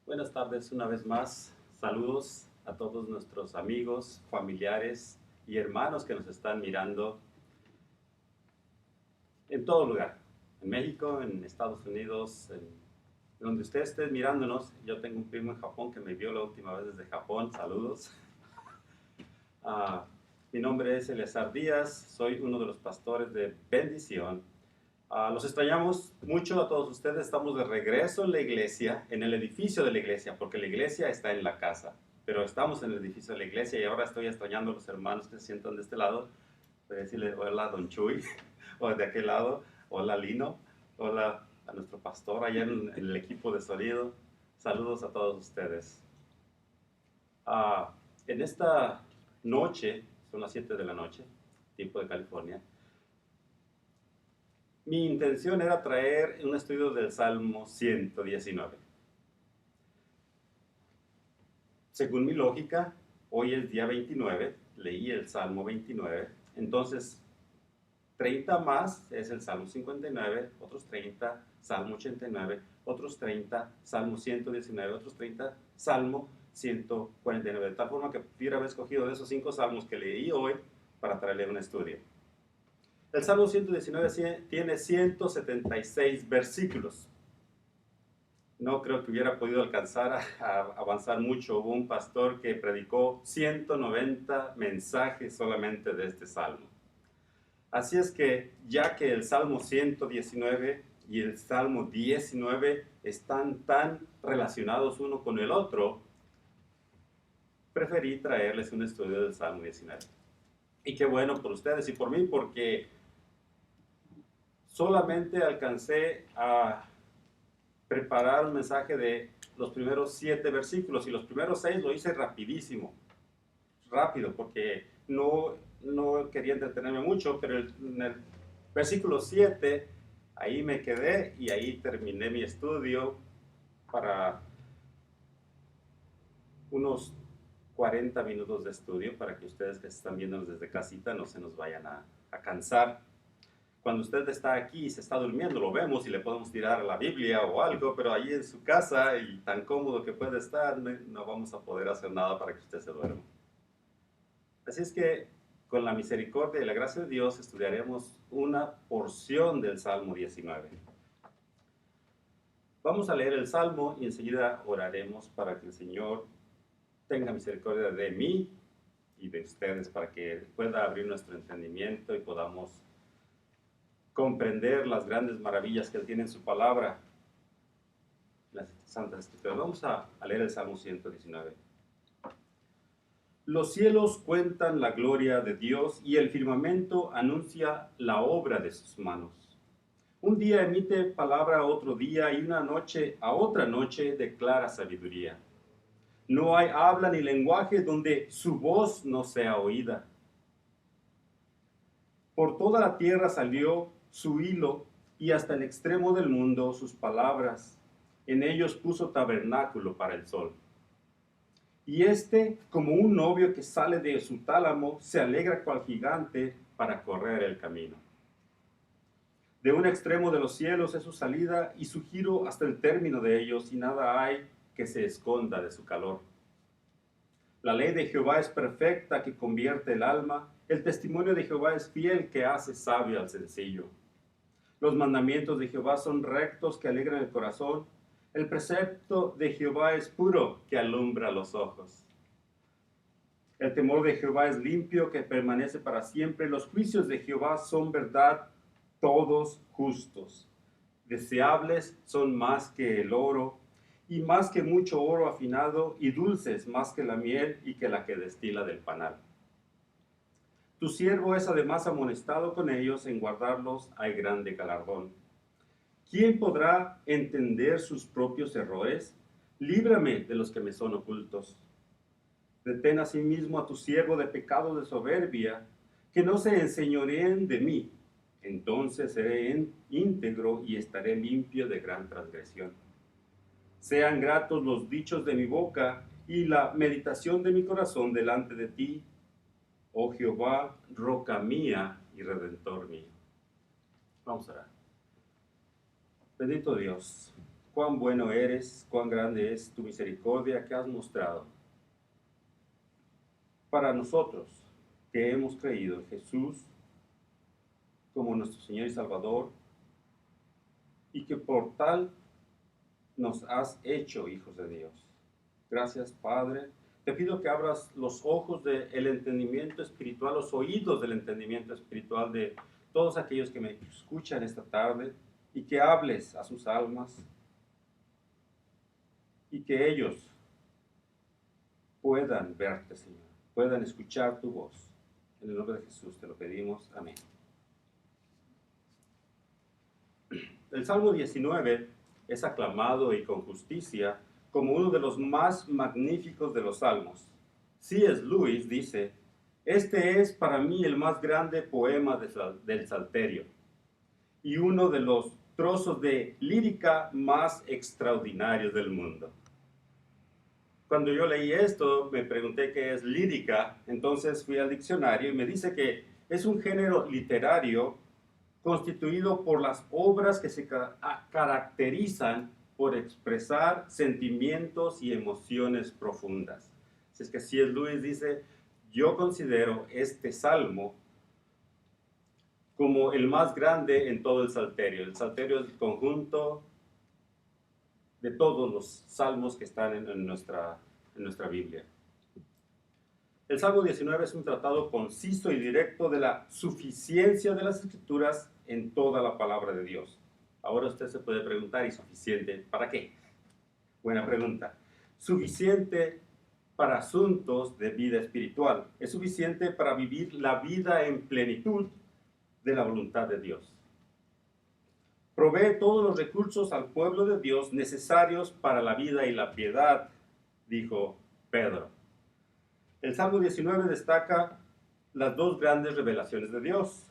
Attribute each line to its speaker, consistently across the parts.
Speaker 1: Buenas tardes una vez más. Saludos a todos nuestros amigos, familiares y hermanos que nos están mirando en todo lugar. En México, en Estados Unidos, en donde usted esté mirándonos. Yo tengo un primo en Japón que me vio la última vez desde Japón. Saludos. Ah, Mi nombre es Eleazar Díaz. Soy uno de los pastores de Bendición. Los extrañamos mucho a todos ustedes. Estamos de regreso en la iglesia, en el edificio de la iglesia, porque la iglesia está en la casa. Pero estamos en el edificio de la iglesia y ahora estoy extrañando a los hermanos que se sientan de este lado. Voy a decirle hola, don Chuy, o de aquel lado, hola, Lino, hola a nuestro pastor allá en el equipo de sonido. Saludos a todos ustedes. En esta noche, son las 7 de la noche, tiempo de California. Mi intención era traer un estudio del Salmo 119. Según mi lógica, hoy es día 29, leí el Salmo 29, entonces 30 más es el Salmo 59, otros 30, Salmo 89, otros 30, Salmo 119, otros 30, Salmo 149, de tal forma que pudiera haber escogido de esos 5 salmos que leí hoy para traerle un estudio. El Salmo 119 tiene 176 versículos. No creo que hubiera podido alcanzar a avanzar mucho. Hubo un pastor que predicó 190 mensajes solamente de este salmo. Así es que, ya que el Salmo 119 y el Salmo 19 están tan relacionados uno con el otro, preferí traerles un estudio del Salmo 19. Y qué bueno por ustedes y por mí, porque solamente alcancé a preparar un mensaje de los primeros 7 versículos y los primeros 6 lo hice rapidísimo, rápido, porque no quería entretenerme mucho, pero en el versículo 7 ahí me quedé y ahí terminé mi estudio para unos 40 minutos de estudio para que ustedes que están viéndonos desde casita no se nos vayan a cansar. Cuando usted está aquí y se está durmiendo, lo vemos y le podemos tirar la Biblia o algo, pero ahí en su casa y tan cómodo que puede estar, no vamos a poder hacer nada para que usted se duerma. Así es que, con la misericordia y la gracia de Dios, estudiaremos una porción del Salmo 19. Vamos a leer el Salmo y enseguida oraremos para que el Señor tenga misericordia de mí y de ustedes, para que pueda abrir nuestro entendimiento y podamos comprender las grandes maravillas que Él tiene en su palabra, las Santas Escrituras. Vamos a leer el Salmo 119. Los cielos cuentan la gloria de Dios y el firmamento anuncia la obra de sus manos. Un día emite palabra a otro día y una noche a otra noche declara sabiduría. No hay habla ni lenguaje donde su voz no sea oída. Por toda la tierra salió su hilo y hasta el extremo del mundo sus palabras. En ellos puso tabernáculo para el sol. Y como un novio que sale de su tálamo, se alegra cual gigante para correr el camino. De un extremo de los cielos es su salida y su giro hasta el término de ellos, y nada hay que se esconda de su calor. La ley de Jehová es perfecta, que convierte el alma. El testimonio de Jehová es fiel, que hace sabio al sencillo. Los mandamientos de Jehová son rectos, que alegran el corazón. El precepto de Jehová es puro, que alumbra los ojos. El temor de Jehová es limpio, que permanece para siempre. Los juicios de Jehová son verdad, todos justos. Deseables son más que el oro, y más que mucho oro afinado, y dulces más que la miel y que la que destila del panal. Tu siervo es además amonestado con ellos, en guardarlos hay grande galardón. ¿Quién podrá entender sus propios errores? Líbrame de los que me son ocultos. Detén asimismo a tu siervo de pecado de soberbia, que no se enseñoreen de mí. Entonces seré íntegro y estaré limpio de gran transgresión. Sean gratos los dichos de mi boca y la meditación de mi corazón delante de ti, oh Jehová, roca mía y redentor mío. Vamos a orar. Bendito Dios, cuán bueno eres, cuán grande es tu misericordia que has mostrado para nosotros que hemos creído en Jesús como nuestro Señor y Salvador, y que por tal nos has hecho hijos de Dios. Gracias, Padre. Te pido que abras los ojos del entendimiento espiritual, los oídos del entendimiento espiritual de todos aquellos que me escuchan esta tarde, y que hables a sus almas, y que ellos puedan verte, Señor, puedan escuchar tu voz. En el nombre de Jesús te lo pedimos. Amén. El Salmo 19 es aclamado y con justicia como uno de los más magníficos de los salmos. C.S. Lewis dice: este es para mí el más grande poema del Salterio y uno de los trozos de lírica más extraordinarios del mundo. Cuando yo leí esto, me pregunté qué es lírica, entonces fui al diccionario y me dice que es un género literario constituido por las obras que se caracterizan por expresar sentimientos y emociones profundas. Así es que C.S. Lewis dice: yo considero este salmo como el más grande en todo el Salterio. El Salterio es el conjunto de todos los salmos que están en nuestra Biblia. El Salmo 19 es un tratado conciso y directo de la suficiencia de las Escrituras en toda la palabra de Dios. Ahora usted se puede preguntar: ¿y suficiente para qué? Buena pregunta. Suficiente para asuntos de vida espiritual. Es suficiente para vivir la vida en plenitud de la voluntad de Dios. Provee todos los recursos al pueblo de Dios necesarios para la vida y la piedad, dijo Pedro. El Salmo 19 destaca las dos grandes revelaciones de Dios.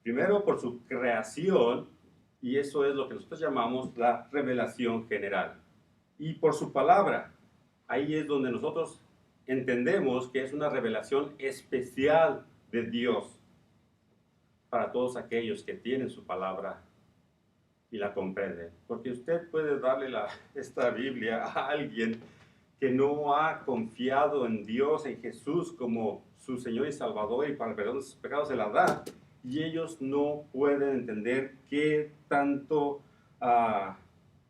Speaker 1: Primero, por su creación, y eso es lo que nosotros llamamos la revelación general. Y por su palabra, ahí es donde nosotros entendemos que es una revelación especial de Dios para todos aquellos que tienen su palabra y la comprenden. Porque usted puede darle esta Biblia a alguien que no ha confiado en Dios, en Jesús como su Señor y Salvador, y para el perdón de sus pecados se la da, y ellos no pueden entender qué tanto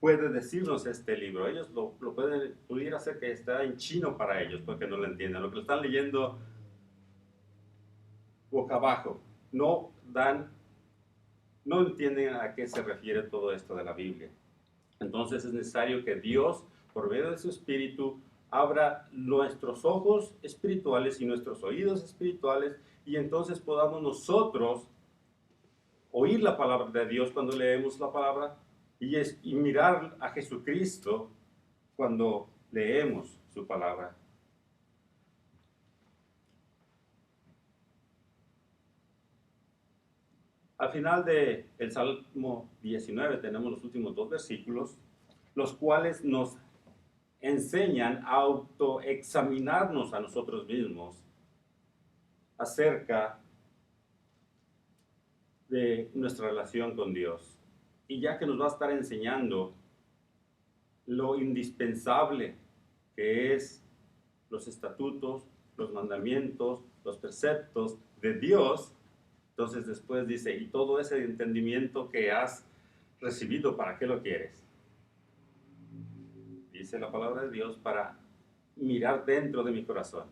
Speaker 1: puede decirnos este libro. Ellos lo pudiera ser que está en chino para ellos, porque no lo entienden. Lo que lo están leyendo boca abajo, no entienden a qué se refiere todo esto de la Biblia. Entonces es necesario que Dios, por medio de su Espíritu, abra nuestros ojos espirituales y nuestros oídos espirituales, y entonces podamos nosotros oír la palabra de Dios cuando leemos la palabra, y mirar a Jesucristo cuando leemos su palabra. Al final del Salmo 19 tenemos los últimos dos versículos, los cuales nos enseñan a autoexaminarnos a nosotros mismos acerca de nuestra relación con Dios. Y ya que nos va a estar enseñando lo indispensable que es los estatutos, los mandamientos, los preceptos de Dios, entonces después dice: y todo ese entendimiento que has recibido, ¿para qué lo quieres? Dice la palabra de Dios: para mirar dentro de mi corazón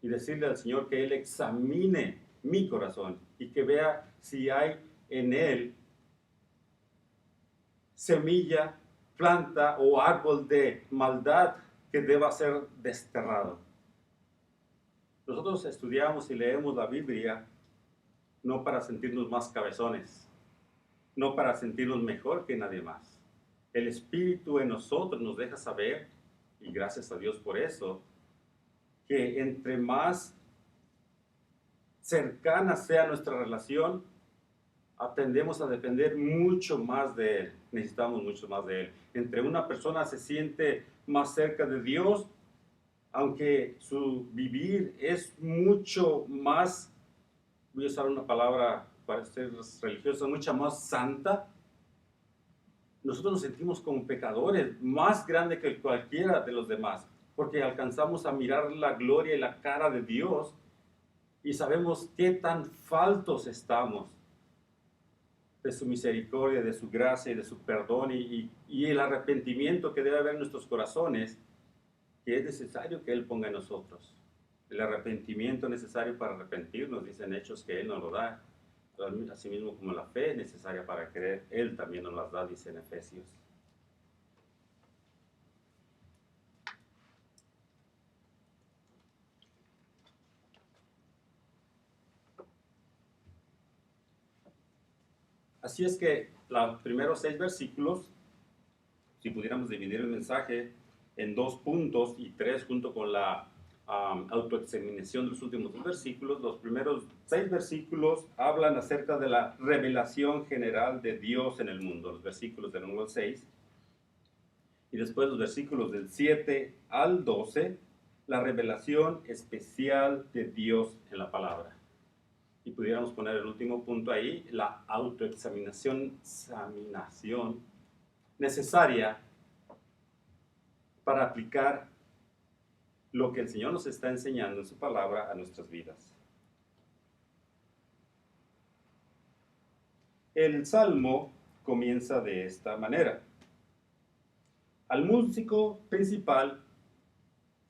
Speaker 1: y decirle al Señor que Él examine mi corazón y que vea si hay en él semilla, planta o árbol de maldad que deba ser desterrado. Nosotros estudiamos y leemos la Biblia no para sentirnos más cabezones, no para sentirnos mejor que nadie más. El Espíritu en nosotros nos deja saber, y gracias a Dios por eso, que entre más cercana sea nuestra relación, tendemos a depender mucho más de Él. Necesitamos mucho más de Él. Entre una persona se siente más cerca de Dios, aunque su vivir es mucho más, voy a usar una palabra para ser religiosa, mucha más santa, nosotros nos sentimos como pecadores, más grande que cualquiera de los demás, porque alcanzamos a mirar la gloria y la cara de Dios y sabemos qué tan faltos estamos de su misericordia, de su gracia y de su perdón y el arrepentimiento que debe haber en nuestros corazones, que es necesario que Él ponga en nosotros. El arrepentimiento necesario para arrepentirnos, dicen Hechos que Él nos lo da. Asimismo como la fe es necesaria para creer, Él también nos las da, dice en Efesios. Así es que los primeros 6 versículos, si pudiéramos dividir el mensaje en 2 puntos y 3 junto con la autoexaminación de los últimos 2 versículos, los primeros 6 versículos hablan acerca de la revelación general de Dios en el mundo, los versículos del 1 al 6, y después los versículos del 7 al 12, la revelación especial de Dios en la palabra. Y pudiéramos poner el último punto ahí, la autoexaminación necesaria para aplicar lo que el Señor nos está enseñando en su palabra a nuestras vidas. El Salmo comienza de esta manera. Al músico principal,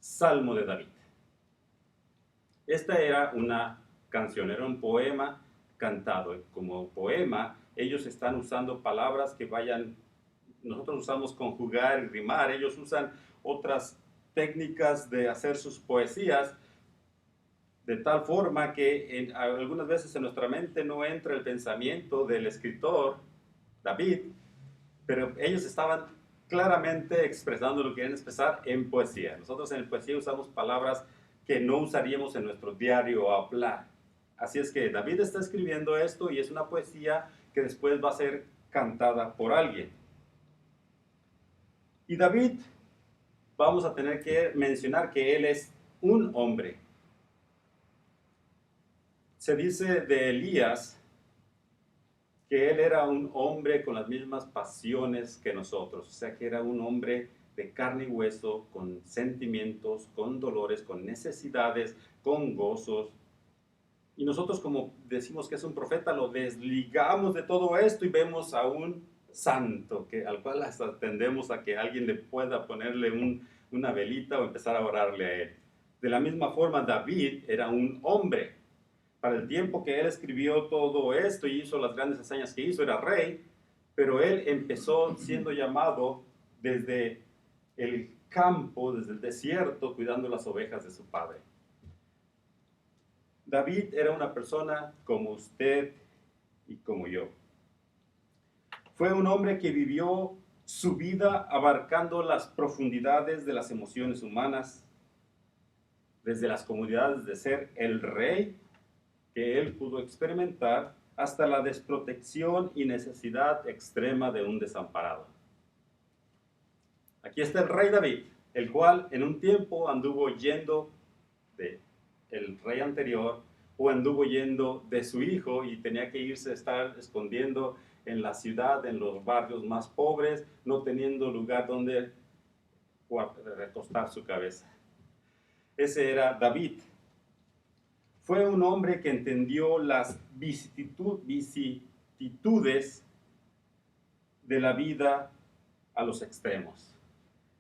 Speaker 1: Salmo de David. Esta era una canción, era un poema cantado. Como poema, ellos están usando palabras que vayan, nosotros usamos conjugar y rimar, ellos usan otras técnicas de hacer sus poesías, de tal forma que algunas veces en nuestra mente no entra el pensamiento del escritor, David, pero ellos estaban claramente expresando lo que quieren expresar en poesía. Nosotros en poesía usamos palabras que no usaríamos en nuestro diario hablar. Así es que David está escribiendo esto y es una poesía que después va a ser cantada por alguien. Y David, vamos a tener que mencionar que él es un hombre. Se dice de Elías que él era un hombre con las mismas pasiones que nosotros, o sea que era un hombre de carne y hueso, con sentimientos, con dolores, con necesidades, con gozos. Y nosotros, como decimos que es un profeta, lo desligamos de todo esto y vemos a un santo, al cual hasta tendemos a que alguien le pueda ponerle una velita o empezar a orarle a él. De la misma forma, David era un hombre. Para el tiempo que él escribió todo esto y hizo las grandes hazañas que hizo, era rey, pero él empezó siendo llamado desde el campo, desde el desierto, cuidando las ovejas de su padre. David era una persona como usted y como yo. Fue un hombre que vivió su vida abarcando las profundidades de las emociones humanas, desde las comodidades de ser el rey que él pudo experimentar hasta la desprotección y necesidad extrema de un desamparado. Aquí está el rey David, el cual en un tiempo anduvo yendo del rey anterior o anduvo yendo de su hijo y tenía que irse a estar escondiendo en la ciudad, en los barrios más pobres, no teniendo lugar donde recostar su cabeza. Ese era David. Fue un hombre que entendió las vicisitudes de la vida a los extremos.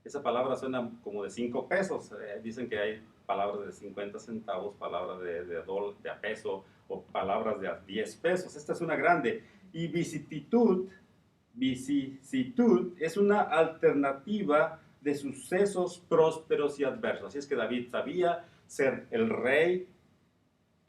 Speaker 1: Esa palabra suena como de 5 pesos. Dicen que hay palabras de 50 centavos, palabras de a peso o palabras de a 10 pesos. Esta es una grande. Y vicisitud es una alternativa de sucesos prósperos y adversos. Así es que David sabía ser el rey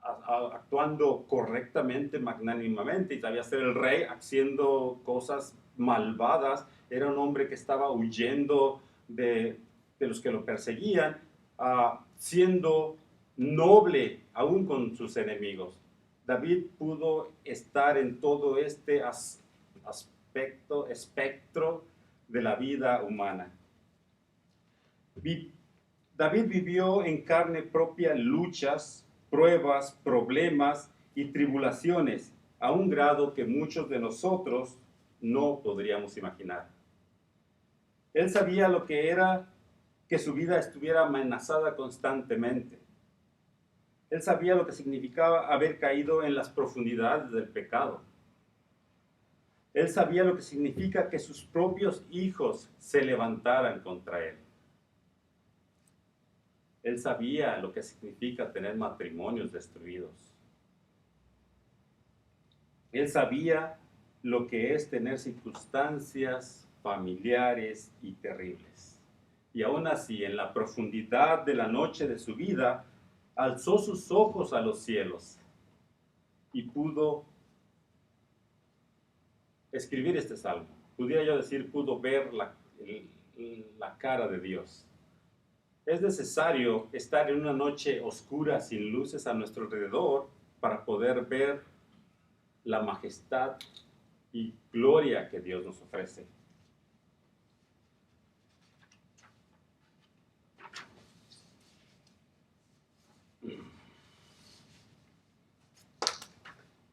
Speaker 1: actuando correctamente, magnánimamente, y sabía ser el rey haciendo cosas malvadas. Era un hombre que estaba huyendo de los que lo perseguían, siendo noble aún con sus enemigos. David pudo estar en todo este espectro de la vida humana. David vivió en carne propia luchas, pruebas, problemas y tribulaciones, a un grado que muchos de nosotros no podríamos imaginar. Él sabía lo que era que su vida estuviera amenazada constantemente. Él sabía lo que significaba haber caído en las profundidades del pecado. Él sabía lo que significa que sus propios hijos se levantaran contra él. Él sabía lo que significa tener matrimonios destruidos. Él sabía lo que es tener circunstancias familiares y terribles. Y aún así, en la profundidad de la noche de su vida, alzó sus ojos a los cielos y pudo escribir este salmo. Pudiera yo decir, pudo ver la cara de Dios. Es necesario estar en una noche oscura sin luces a nuestro alrededor para poder ver la majestad y gloria que Dios nos ofrece.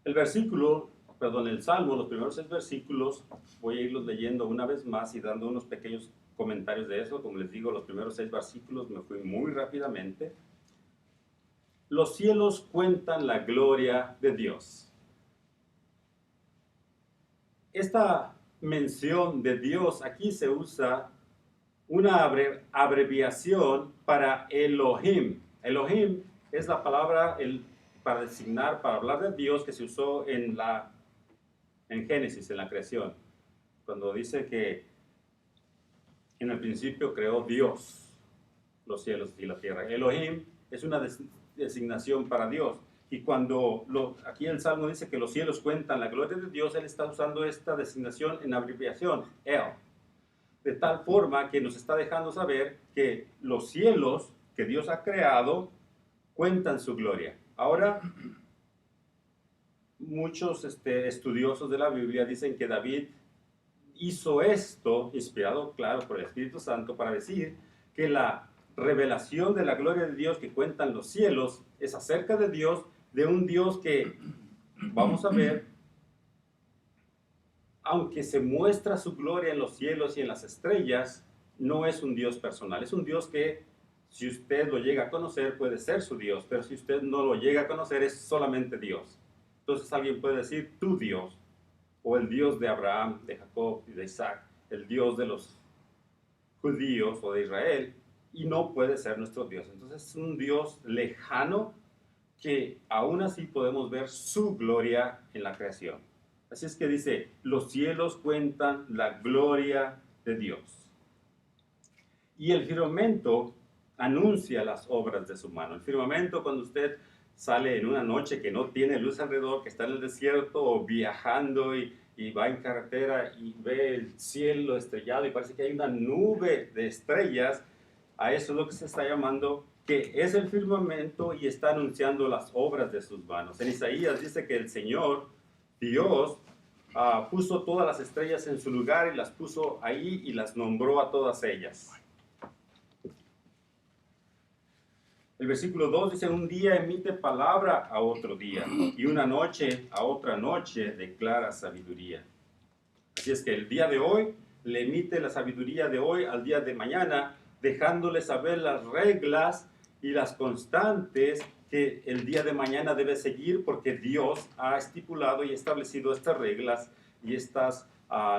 Speaker 1: El Salmo, los primeros 6 versículos, voy a irlos leyendo una vez más y dando unos pequeños comentarios de eso. Como les digo, los primeros 6 versículos me fui muy rápidamente. Los cielos cuentan la gloria de Dios. Esta mención de Dios aquí se usa una abreviación para Elohim. Elohim es la palabra para designar, para hablar de Dios que se usó en Génesis, en la creación, cuando dice que en el principio creó Dios los cielos y la tierra. Elohim es una designación para Dios. Y cuando aquí el Salmo dice que los cielos cuentan la gloria de Dios, él está usando esta designación en abreviación, El. De tal forma que nos está dejando saber que los cielos que Dios ha creado cuentan su gloria. Ahora, muchos estudiosos de la Biblia dicen que David hizo esto, inspirado, claro, por el Espíritu Santo, para decir que la revelación de la gloria de Dios que cuentan los cielos es acerca de Dios, de un Dios que, vamos a ver, aunque se muestra su gloria en los cielos y en las estrellas, no es un Dios personal. Es un Dios que, si usted lo llega a conocer, puede ser su Dios, pero si usted no lo llega a conocer, es solamente Dios. Entonces alguien puede decir, tu Dios, o el Dios de Abraham, de Jacob y de Isaac, el Dios de los judíos o de Israel, y no puede ser nuestro Dios. Entonces es un Dios lejano que aún así podemos ver su gloria en la creación. Así es que dice, los cielos cuentan la gloria de Dios. Y el firmamento anuncia las obras de su mano. El firmamento, cuando usted sale en una noche que no tiene luz alrededor, que está en el desierto o viajando y va en carretera y ve el cielo estrellado y parece que hay una nube de estrellas, a eso es lo que se está llamando, que es el firmamento y está anunciando las obras de sus manos. En Isaías dice que el Señor, Dios, puso todas las estrellas en su lugar y las puso ahí y las nombró a todas ellas. El versículo 2 dice, un día emite palabra a otro día, y una noche a otra noche declara sabiduría. Así es que el día de hoy le emite la sabiduría de hoy al día de mañana, dejándole saber las reglas y las constantes que el día de mañana debe seguir, porque Dios ha estipulado y establecido estas reglas y estas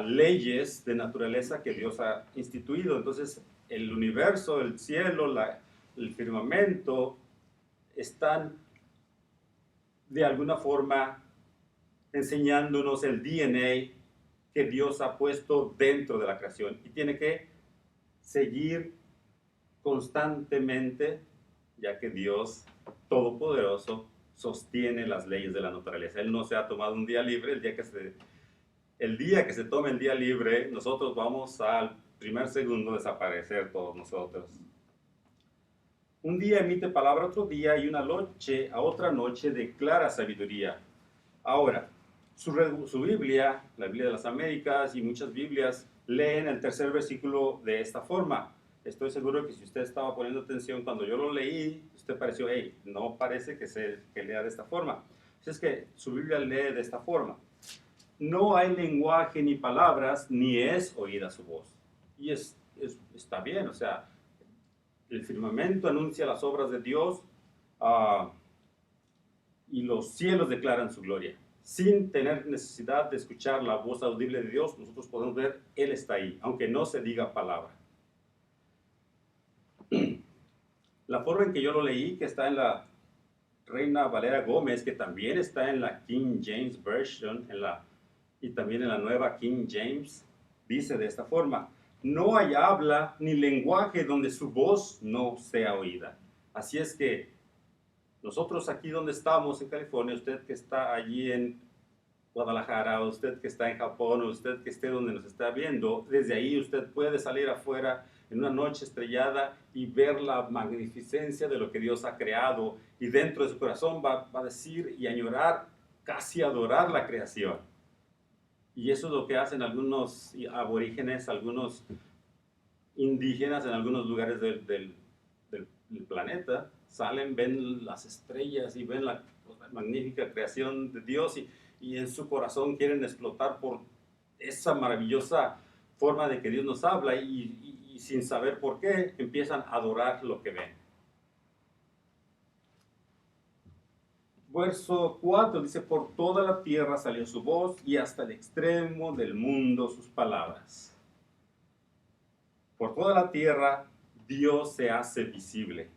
Speaker 1: leyes de naturaleza que Dios ha instituido. Entonces, el universo, el cielo, el firmamento, están de alguna forma enseñándonos el DNA que Dios ha puesto dentro de la creación y tiene que seguir constantemente, ya que Dios Todopoderoso sostiene las leyes de la naturaleza. Él no se ha tomado un día libre. El día que se tome el día libre, nosotros vamos al primer segundo desaparecer todos nosotros. Un día emite palabra a otro día y una noche a otra noche declara sabiduría. Ahora, su Biblia, la Biblia de las Américas y muchas Biblias leen el tercer versículo de esta forma. Estoy seguro que si usted estaba poniendo atención cuando yo lo leí, usted pareció, hey, no parece que lea de esta forma. Así es que su Biblia lee de esta forma. no hay lenguaje ni palabras, ni es oída su voz. Y está bien, o sea, el firmamento anuncia las obras de Dios, uh, y los cielos declaran su gloria. Sin tener necesidad de escuchar la voz audible de Dios, nosotros podemos ver, Él está ahí, aunque no se diga palabra. La forma en que yo lo leí, que está en la Reina Valera Gómez, que también está en la King James Version, y también en la nueva King James, dice de esta forma: no hay habla ni lenguaje donde su voz no sea oída. Así es que nosotros aquí donde estamos en California, usted que está allí en Guadalajara, usted que está en Japón, usted que esté donde nos está viendo, desde ahí usted puede salir afuera en una noche estrellada y ver la magnificencia de lo que Dios ha creado, y dentro de su corazón va a decir y añorar, casi adorar la creación. Y eso es lo que hacen algunos aborígenes, algunos indígenas en algunos lugares del planeta. Salen, ven las estrellas y ven la magnífica creación de Dios, y en su corazón quieren explotar por esa maravillosa forma de que Dios nos habla, y sin saber por qué empiezan a adorar lo que ven. Verso 4 dice: por toda la tierra salió su voz, y hasta el extremo del mundo sus palabras. Por toda la tierra Dios se hace visible,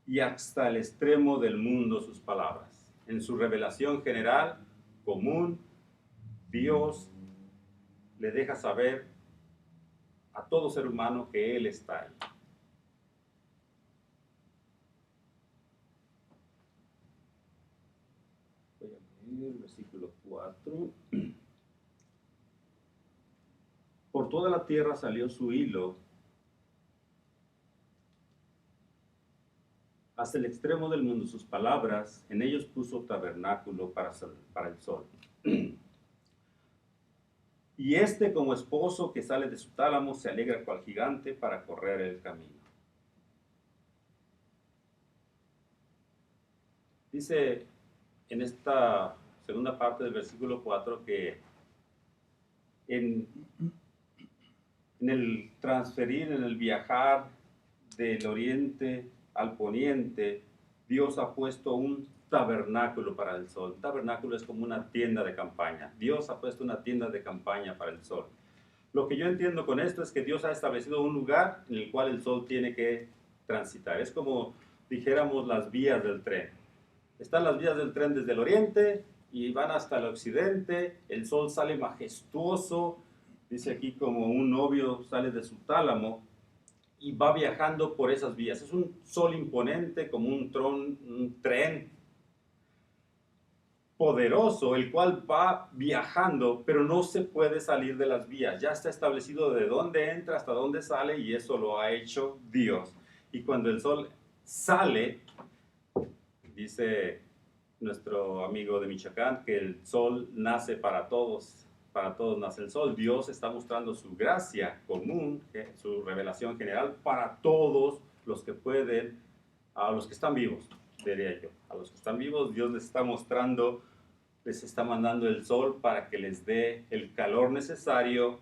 Speaker 1: y hasta el extremo del mundo sus palabras. En su revelación general, común, Dios le deja saber a todo ser humano que Él está ahí. Voy a leer el versículo 4. Por toda la tierra salió su hilo, hasta el extremo del mundo sus palabras, en ellos puso tabernáculo para el sol. Y este, como esposo que sale de su tálamo, se alegra cual gigante para correr el camino. Dice en esta segunda parte del versículo 4 que en el transferir, en el viajar del oriente al poniente, Dios ha puesto un tabernáculo para el sol. Un tabernáculo es como una tienda de campaña. Dios ha puesto una tienda de campaña para el sol. Lo que yo entiendo con esto es que Dios ha establecido un lugar en el cual el sol tiene que transitar. Es como dijéramos las vías del tren. Están las vías del tren desde el oriente y van hasta el occidente. El sol sale majestuoso, dice aquí, como un novio sale de su tálamo, y va viajando por esas vías. Es un sol imponente, como un tren poderoso, el cual va viajando, pero no se puede salir de las vías. Ya está establecido de dónde entra hasta dónde sale, y eso lo ha hecho Dios. Y cuando el sol sale, dice nuestro amigo de Michoacán que el sol nace para todos nace el sol. Dios está mostrando su gracia común, su revelación general para todos los que pueden, a los que están vivos, diría yo. A los que están vivos, Dios les está mostrando, les está mandando el sol para que les dé el calor necesario,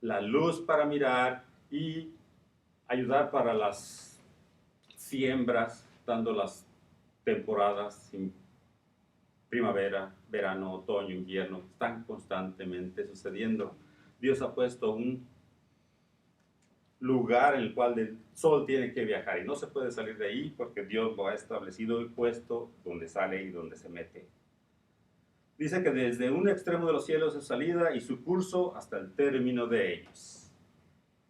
Speaker 1: la luz para mirar y ayudar para las siembras, dando las temporadas, primavera, verano, otoño, invierno, están constantemente sucediendo. Dios ha puesto un lugar en el cual el sol tiene que viajar, y no se puede salir de ahí porque Dios lo ha establecido y puesto donde sale y donde se mete. Dice que desde un extremo de los cielos es su salida y su curso hasta el término de ellos.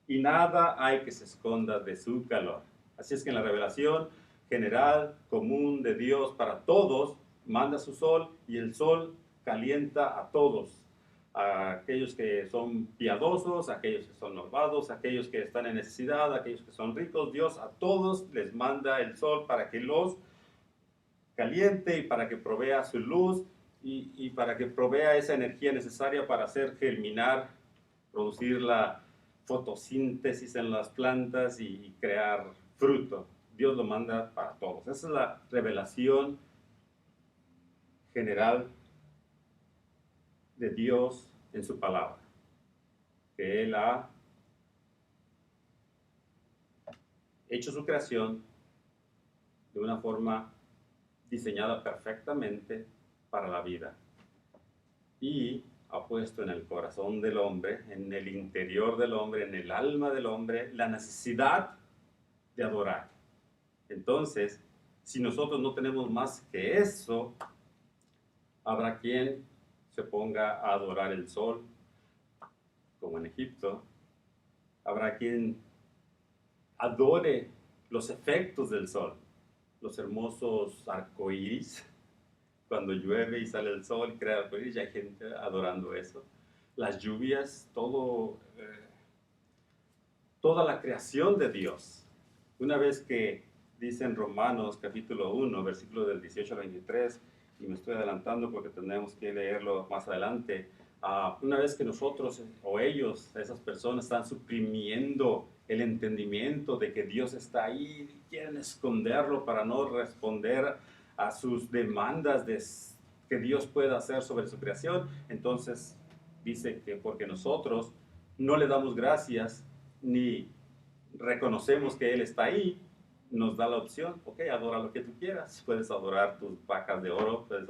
Speaker 1: Y nada hay que se esconda de su calor. Así es que en la revelación general, común de Dios para todos, manda su sol, y el sol calienta a todos, a aquellos que son piadosos, a aquellos que son malvados, a aquellos que están en necesidad, a aquellos que son ricos. Dios a todos les manda el sol para que los caliente y para que provea su luz, y para que provea esa energía necesaria para hacer germinar, producir la fotosíntesis en las plantas y crear fruto. Dios lo manda para todos. Esa es la revelación general de Dios en su palabra, que Él ha hecho su creación de una forma diseñada perfectamente para la vida y ha puesto en el corazón del hombre, en el interior del hombre, en el alma del hombre, la necesidad de adorar. Entonces, si nosotros no tenemos más que eso, habrá quien se ponga a adorar el sol, como en Egipto. Habrá quien adore los efectos del sol, los hermosos arcoíris, cuando llueve y sale el sol, crea arcoíris, y hay gente adorando eso. Las lluvias, toda la creación de Dios. Una vez que dice en Romanos capítulo 1, versículo del 18 al 23, y me estoy adelantando porque tenemos que leerlo más adelante, una vez que nosotros o ellos, esas personas, están suprimiendo el entendimiento de que Dios está ahí y quieren esconderlo para no responder a sus demandas que Dios pueda hacer sobre su creación, entonces dice que porque nosotros no le damos gracias ni reconocemos que Él está ahí, nos da la opción, ok, adora lo que tú quieras. Puedes adorar tus vacas de oro, puedes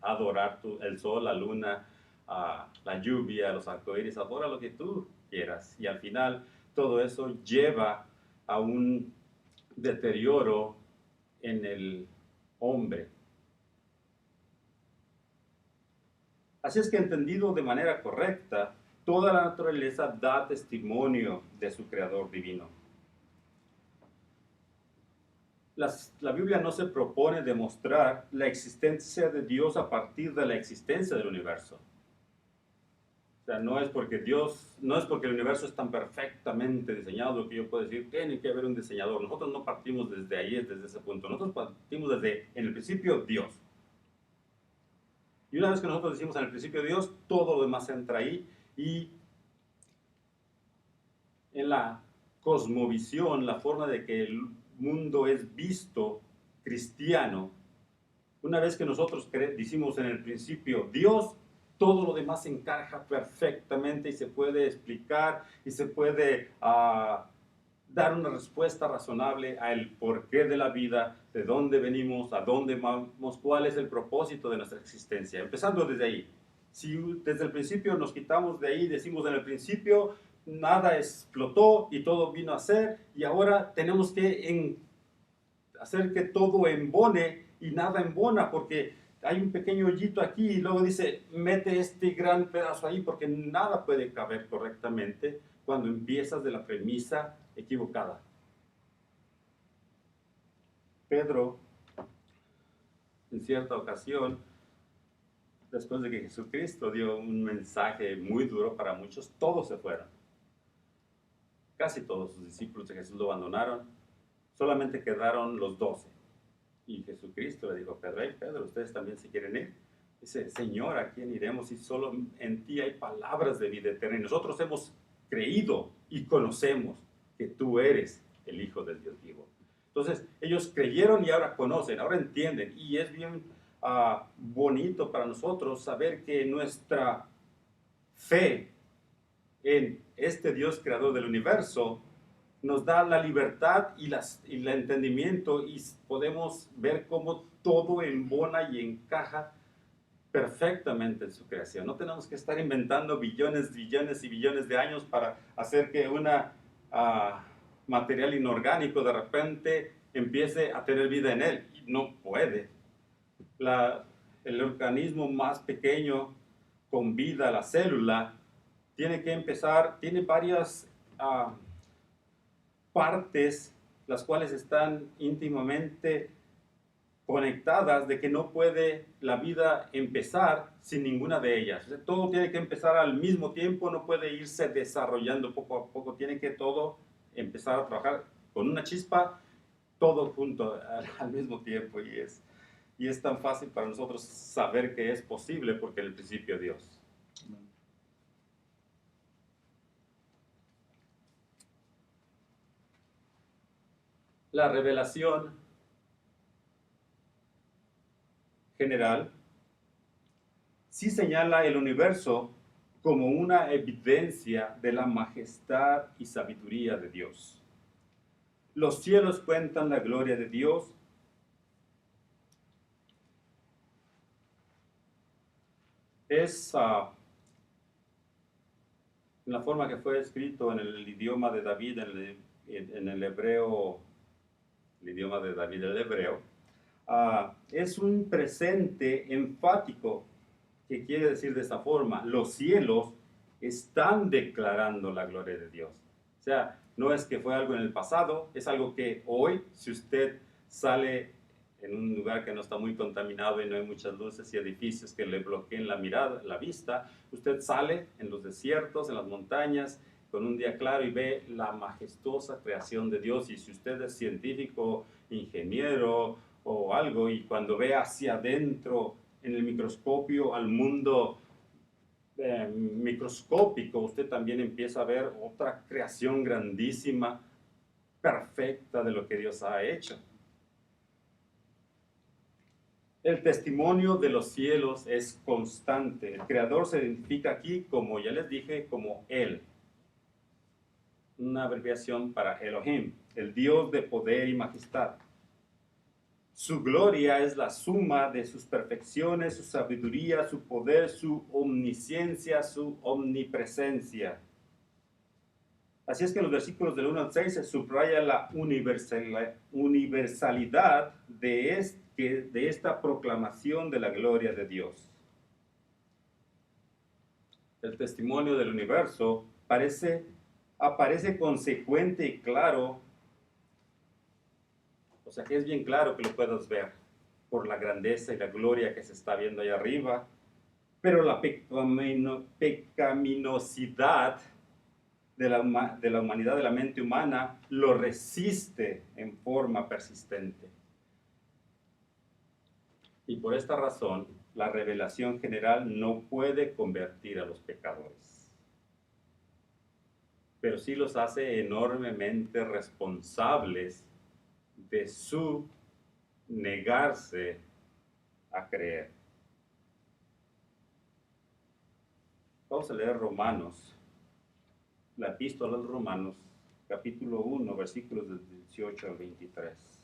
Speaker 1: adorar el sol, la luna, la lluvia, los arcoíris, adora lo que tú quieras. Y al final todo eso lleva a un deterioro en el hombre. Así es que entendido de manera correcta, toda la naturaleza da testimonio de su creador divino. La Biblia no se propone demostrar la existencia de Dios a partir de la existencia del universo. O sea, no es porque el universo es tan perfectamente diseñado que yo puedo decir, tiene que haber un diseñador. Nosotros no partimos desde ahí, desde ese punto. Nosotros partimos desde, en el principio, Dios. Y una vez que nosotros decimos en el principio Dios, todo lo demás entra ahí. Y en la cosmovisión, la forma de que el mundo es visto cristiano, una vez que nosotros decimos en el principio Dios, todo lo demás encaja perfectamente y se puede explicar y se puede dar una respuesta razonable al porqué de la vida, de dónde venimos, a dónde vamos, cuál es el propósito de nuestra existencia. Empezando desde ahí. Si desde el principio nos quitamos de ahí, decimos en el principio nada explotó y todo vino a ser, y ahora tenemos que hacer que todo embone y nada embona porque hay un pequeño hoyito aquí y luego dice, mete este gran pedazo ahí porque nada puede caber correctamente cuando empiezas de la premisa equivocada. Pedro, en cierta ocasión, después de que Jesucristo dio un mensaje muy duro para muchos, todos se fueron. Casi todos sus discípulos de Jesús lo abandonaron, solamente quedaron los 12. Y Jesucristo le dijo a Pedro, hey Pedro, ¿ustedes también se quieren ir? Dice, Señor, ¿a quién iremos si solo en ti hay palabras de vida eterna? Y nosotros hemos creído y conocemos que tú eres el Hijo del Dios vivo. Entonces, ellos creyeron y ahora conocen, ahora entienden. Y es bien bonito para nosotros saber que nuestra fe en este Dios creador del universo nos da la libertad y el entendimiento y podemos ver cómo todo embona y encaja perfectamente en su creación. No tenemos que estar inventando billones, billones y billones de años para hacer que una material inorgánico de repente empiece a tener vida en él. No puede. El organismo más pequeño con vida, la célula, tiene que empezar, tiene varias partes las cuales están íntimamente conectadas, de que no puede la vida empezar sin ninguna de ellas. O sea, todo tiene que empezar al mismo tiempo, no puede irse desarrollando poco a poco, tiene que todo empezar a trabajar con una chispa, todo junto al mismo tiempo. Y es tan fácil para nosotros saber que es posible porque en el principio Dios. La revelación general sí señala el universo como una evidencia de la majestad y sabiduría de Dios. Los cielos cuentan la gloria de Dios. Es en la forma que fue escrito en el idioma de David, en el hebreo, el idioma de David, el hebreo, es un presente enfático que quiere decir de esta forma: los cielos están declarando la gloria de Dios. O sea, no es que fue algo en el pasado, es algo que hoy, si usted sale en un lugar que no está muy contaminado y no hay muchas luces y edificios que le bloqueen la mirada, la vista, usted sale en los desiertos, en las montañas, con un día claro y ve la majestuosa creación de Dios. Y si usted es científico, ingeniero o algo, y cuando ve hacia adentro en el microscopio al mundo microscópico, usted también empieza a ver otra creación grandísima, perfecta de lo que Dios ha hecho. El testimonio de los cielos es constante. El Creador se identifica aquí, como ya les dije, como Él. Una abreviación para Elohim, el Dios de poder y majestad. Su gloria es la suma de sus perfecciones, su sabiduría, su poder, su omnisciencia, su omnipresencia. Así es que en los versículos del 1 al 6 se subraya la universalidad de esta proclamación de la gloria de Dios. El testimonio del universo aparece consecuente y claro, o sea que es bien claro que lo puedas ver por la grandeza y la gloria que se está viendo ahí arriba, pero la pecaminosidad de la humanidad, de la mente humana, lo resiste en forma persistente. Y por esta razón, la revelación general no puede convertir a los pecadores, pero sí los hace enormemente responsables de su negarse a creer. Vamos a leer Romanos, la epístola a los Romanos, capítulo 1, versículos del 18 al 23.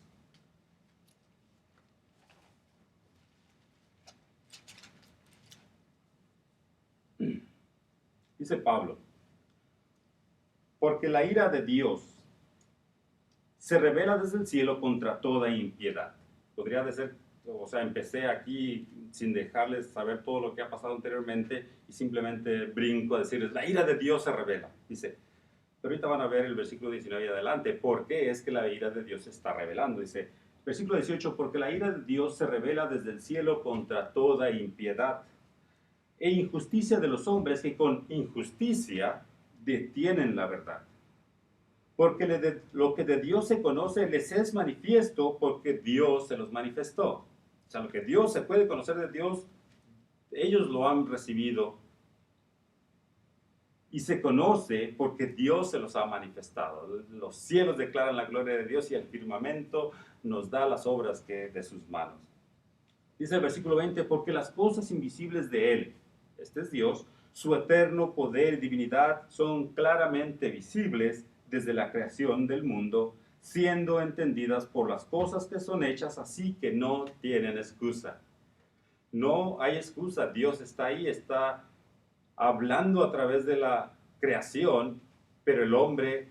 Speaker 1: Dice Pablo: porque la ira de Dios se revela desde el cielo contra toda impiedad. Podría ser, o sea, empecé aquí sin dejarles saber todo lo que ha pasado anteriormente y simplemente brinco a decirles: la ira de Dios se revela. Dice, pero ahorita van a ver el versículo 19 y adelante, ¿por qué es que la ira de Dios se está revelando? Dice, versículo 18, porque la ira de Dios se revela desde el cielo contra toda impiedad e injusticia de los hombres que con injusticia detienen la verdad. Porque lo que de Dios se conoce les es manifiesto porque Dios se los manifestó. O sea, lo que Dios se puede conocer de Dios, ellos lo han recibido y se conoce porque Dios se los ha manifestado. Los cielos declaran la gloria de Dios y el firmamento nos da las obras de sus manos. Dice el versículo 20, porque las cosas invisibles de Él, este es Dios, su eterno poder y divinidad son claramente visibles desde la creación del mundo, siendo entendidas por las cosas que son hechas, así que no tienen excusa. No hay excusa, Dios está ahí, está hablando a través de la creación, pero el hombre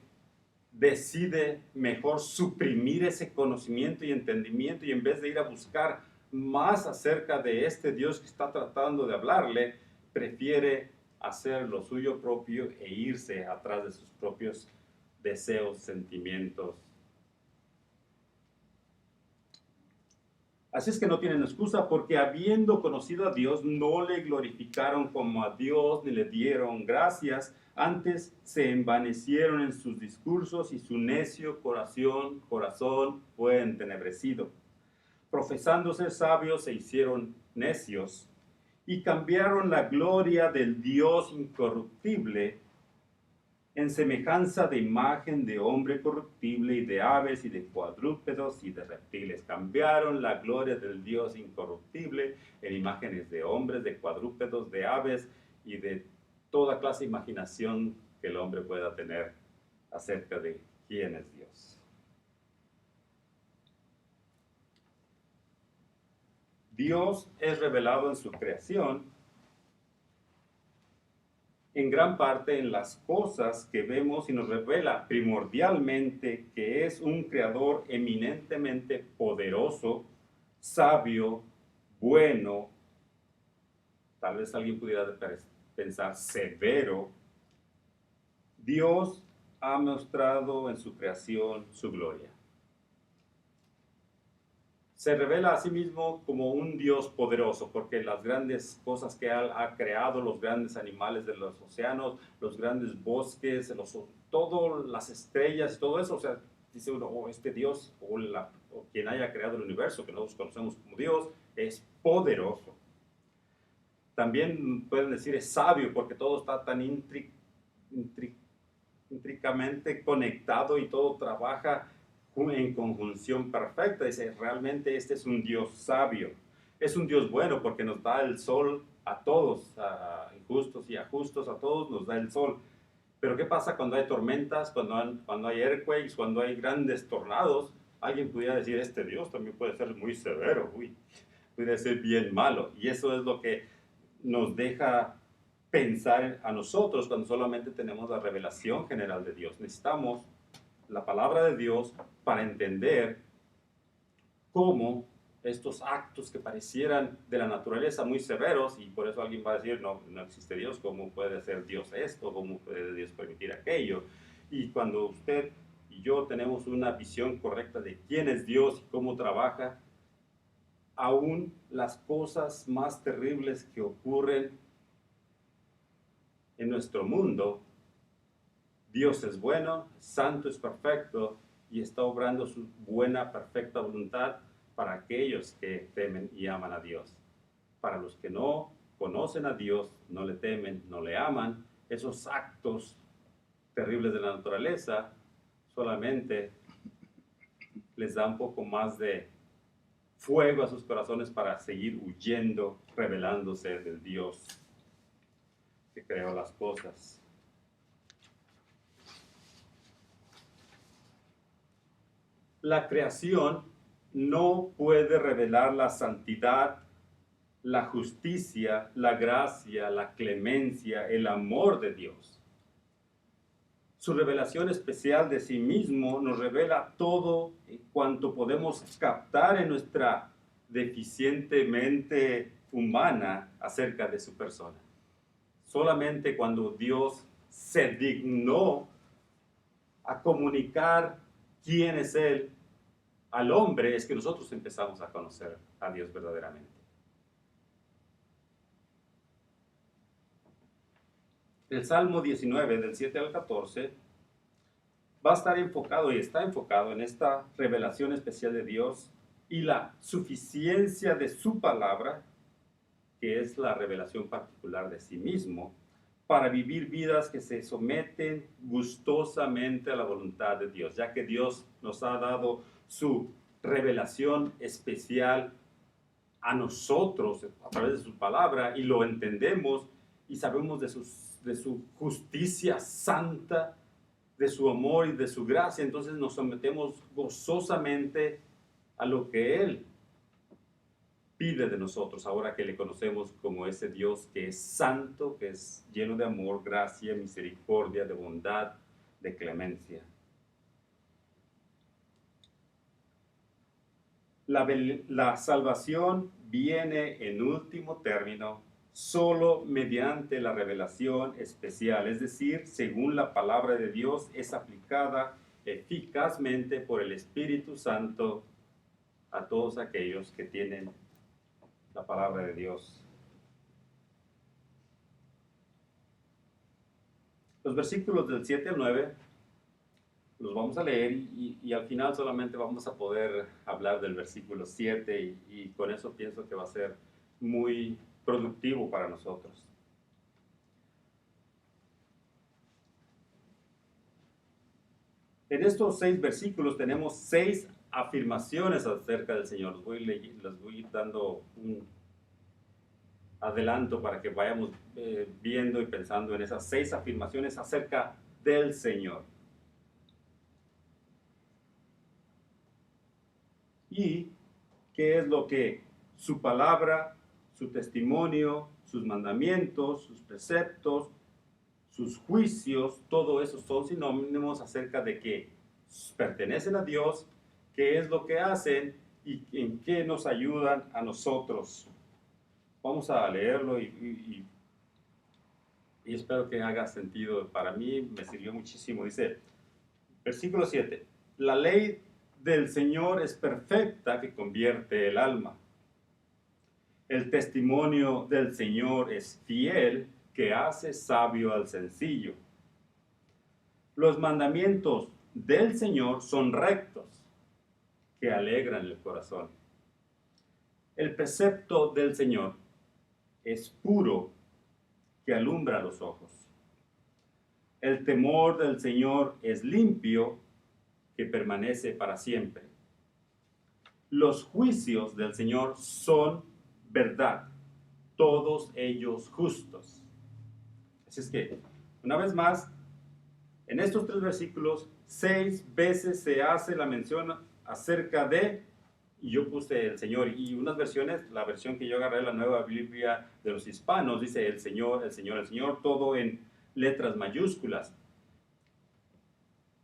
Speaker 1: decide mejor suprimir ese conocimiento y entendimiento, y en vez de ir a buscar más acerca de este Dios que está tratando de hablarle, prefiere hacer lo suyo propio e irse atrás de sus propios deseos, sentimientos. Así es que no tienen excusa, porque habiendo conocido a Dios, no le glorificaron como a Dios, ni le dieron gracias. Antes se envanecieron en sus discursos y su necio corazón fue entenebrecido. Profesando ser sabios, se hicieron necios y cambiaron la gloria del Dios incorruptible en semejanza de imagen de hombre corruptible y de aves y de cuadrúpedos y de reptiles. Cambiaron la gloria del Dios incorruptible en imágenes de hombres, de cuadrúpedos, de aves y de toda clase de imaginación que el hombre pueda tener acerca de quién es Dios. Dios es revelado en su creación, en gran parte en las cosas que vemos, y nos revela primordialmente que es un creador eminentemente poderoso, sabio, bueno, tal vez alguien pudiera pensar severo. Dios ha mostrado en su creación su gloria. Se revela a sí mismo como un Dios poderoso, porque las grandes cosas que ha creado, los grandes animales de los océanos, los grandes bosques, todas las estrellas, todo eso, o sea, dice uno, oh, este Dios, o quien haya creado el universo, que nosotros conocemos como Dios, es poderoso. También pueden decir es sabio, porque todo está tan intricamente conectado y todo trabaja en conjunción perfecta. Dice, realmente este es un Dios sabio. Es un Dios bueno porque nos da el sol a todos, a injustos y a justos, a todos nos da el sol. Pero ¿qué pasa cuando hay tormentas, cuando hay earthquakes, cuando hay grandes tornados? Alguien pudiera decir, este Dios también puede ser muy severo, puede ser bien malo. Y eso es lo que nos deja pensar a nosotros cuando solamente tenemos la revelación general de Dios. Necesitamos la palabra de Dios para entender cómo estos actos que parecieran de la naturaleza muy severos, y por eso alguien va a decir, no, no existe Dios, ¿cómo puede ser Dios esto? ¿Cómo puede Dios permitir aquello? Y cuando usted y yo tenemos una visión correcta de quién es Dios y cómo trabaja, aún las cosas más terribles que ocurren en nuestro mundo, Dios es bueno, santo, es perfecto y está obrando su buena, perfecta voluntad para aquellos que temen y aman a Dios. Para los que no conocen a Dios, no le temen, no le aman, esos actos terribles de la naturaleza solamente les da un poco más de fuego a sus corazones para seguir huyendo, rebelándose del Dios que creó las cosas. La creación no puede revelar la santidad, la justicia, la gracia, la clemencia, el amor de Dios. Su revelación especial de sí mismo nos revela todo cuanto podemos captar en nuestra deficiente mente humana acerca de su persona. Solamente cuando Dios se dignó a comunicar quién es Él al hombre es que nosotros empezamos a conocer a Dios verdaderamente. El Salmo 19, del 7 al 14, va a estar enfocado y está enfocado en esta revelación especial de Dios y la suficiencia de su palabra, que es la revelación particular de sí mismo, para vivir vidas que se someten gustosamente a la voluntad de Dios, ya que Dios nos ha dado su revelación especial a nosotros a través de su palabra y lo entendemos y sabemos de su justicia santa, de su amor y de su gracia, entonces nos sometemos gozosamente a lo que Él pide de nosotros, ahora que le conocemos como ese Dios que es santo, que es lleno de amor, gracia, misericordia, de bondad, de clemencia. La salvación viene en último término solo mediante la revelación especial, es decir, según la palabra de Dios es aplicada eficazmente por el Espíritu Santo a todos aquellos que tienen la palabra de Dios. Los versículos del 7 al 9 los vamos a leer y al final solamente vamos a poder hablar del versículo 7 y con eso pienso que va a ser muy productivo para nosotros. En estos 6 versículos tenemos 6 afirmaciones acerca del Señor. Les voy dando un adelanto para que vayamos viendo y pensando en esas 6 afirmaciones acerca del Señor. Y qué es lo que su palabra, su testimonio, sus mandamientos, sus preceptos, sus juicios, todo eso son sinónimos acerca de que pertenecen a Dios, qué es lo que hacen y en qué nos ayudan a nosotros. Vamos a leerlo y espero que haga sentido. Para mí me sirvió muchísimo. Dice, versículo 7, la ley del Señor es perfecta que convierte el alma. El testimonio del Señor es fiel que hace sabio al sencillo. Los mandamientos del Señor son rectos que alegran el corazón. El precepto del Señor es puro que alumbra los ojos. El temor del Señor es limpio que permanece para siempre. Los juicios del Señor son verdad, todos ellos justos. Así es que, una vez más, en estos 3 versículos, 6 veces se hace la mención acerca de, y yo puse el Señor, y unas versiones, la versión que yo agarré, la Nueva Biblia de los Hispanos, dice el Señor, el Señor, el Señor, todo en letras mayúsculas.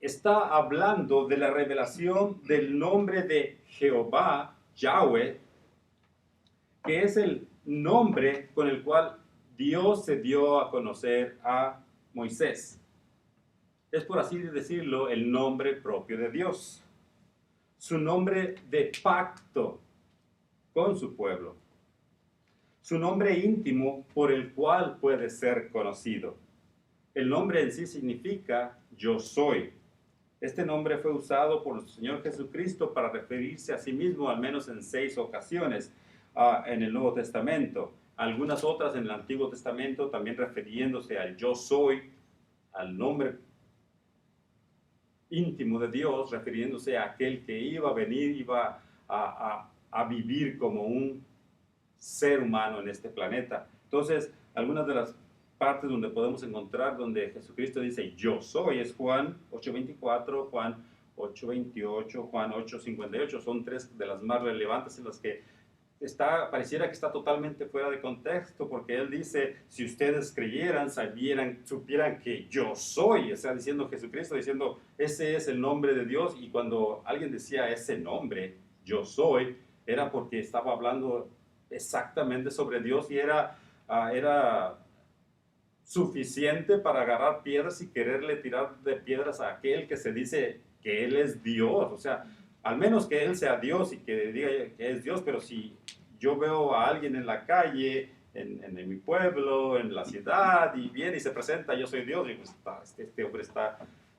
Speaker 1: Está hablando de la revelación del nombre de Jehová, Yahweh, que es el nombre con el cual Dios se dio a conocer a Moisés. Es, por así decirlo, el nombre propio de Dios. Su nombre de pacto con su pueblo. Su nombre íntimo por el cual puede ser conocido. El nombre en sí significa yo soy. Este nombre fue usado por nuestro Señor Jesucristo para referirse a sí mismo al menos en 6 ocasiones en el Nuevo Testamento. Algunas otras en el Antiguo Testamento también refiriéndose al yo soy, al nombre íntimo de Dios, refiriéndose a aquel que iba a venir, iba a vivir como un ser humano en este planeta. Entonces, algunas de las partes donde podemos encontrar donde Jesucristo dice yo soy es Juan 8:24, Juan 8:28, Juan 8:58. Son 3 de las más relevantes en las que pareciera que está totalmente fuera de contexto, porque él dice, si ustedes creyeran, supieran que yo soy, o sea, diciendo Jesucristo, diciendo, ese es el nombre de Dios, y cuando alguien decía ese nombre, yo soy, era porque estaba hablando exactamente sobre Dios y era suficiente para agarrar piedras y quererle tirar de piedras a aquel que se dice que Él es Dios, o sea, al menos que Él sea Dios y que diga que es Dios, pero si yo veo a alguien en la calle, en mi pueblo, en la ciudad, y viene y se presenta, yo soy Dios, y pues este hombre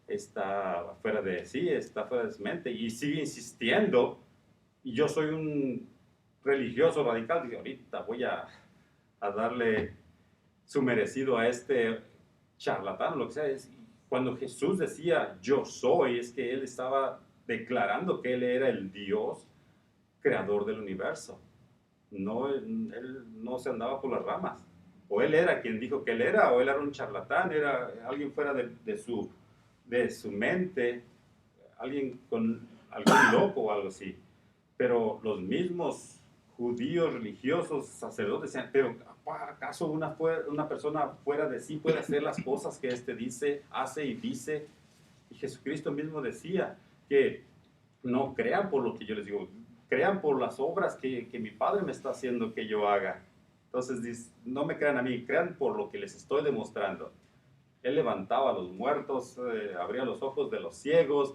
Speaker 1: está fuera de sí, está fuera de su mente, y sigue insistiendo, y yo soy un religioso radical, y ahorita voy a darle su merecido a este charlatán, lo que sea. Cuando Jesús decía yo soy, es que Él estaba declarando que Él era el Dios creador del universo. No, él no se andaba por las ramas. O Él era quien dijo que Él era, o Él era un charlatán, era alguien fuera de su mente, alguien con algún loco o algo así. Pero los mismos judíos religiosos, sacerdotes, decían, pero ¿acaso una persona fuera de sí puede hacer las cosas que éste dice, hace y dice? Y Jesucristo mismo decía que no crean por lo que yo les digo, crean por las obras que mi Padre me está haciendo que yo haga. Entonces, no me crean a mí, crean por lo que les estoy demostrando. Él levantaba a los muertos, abría los ojos de los ciegos,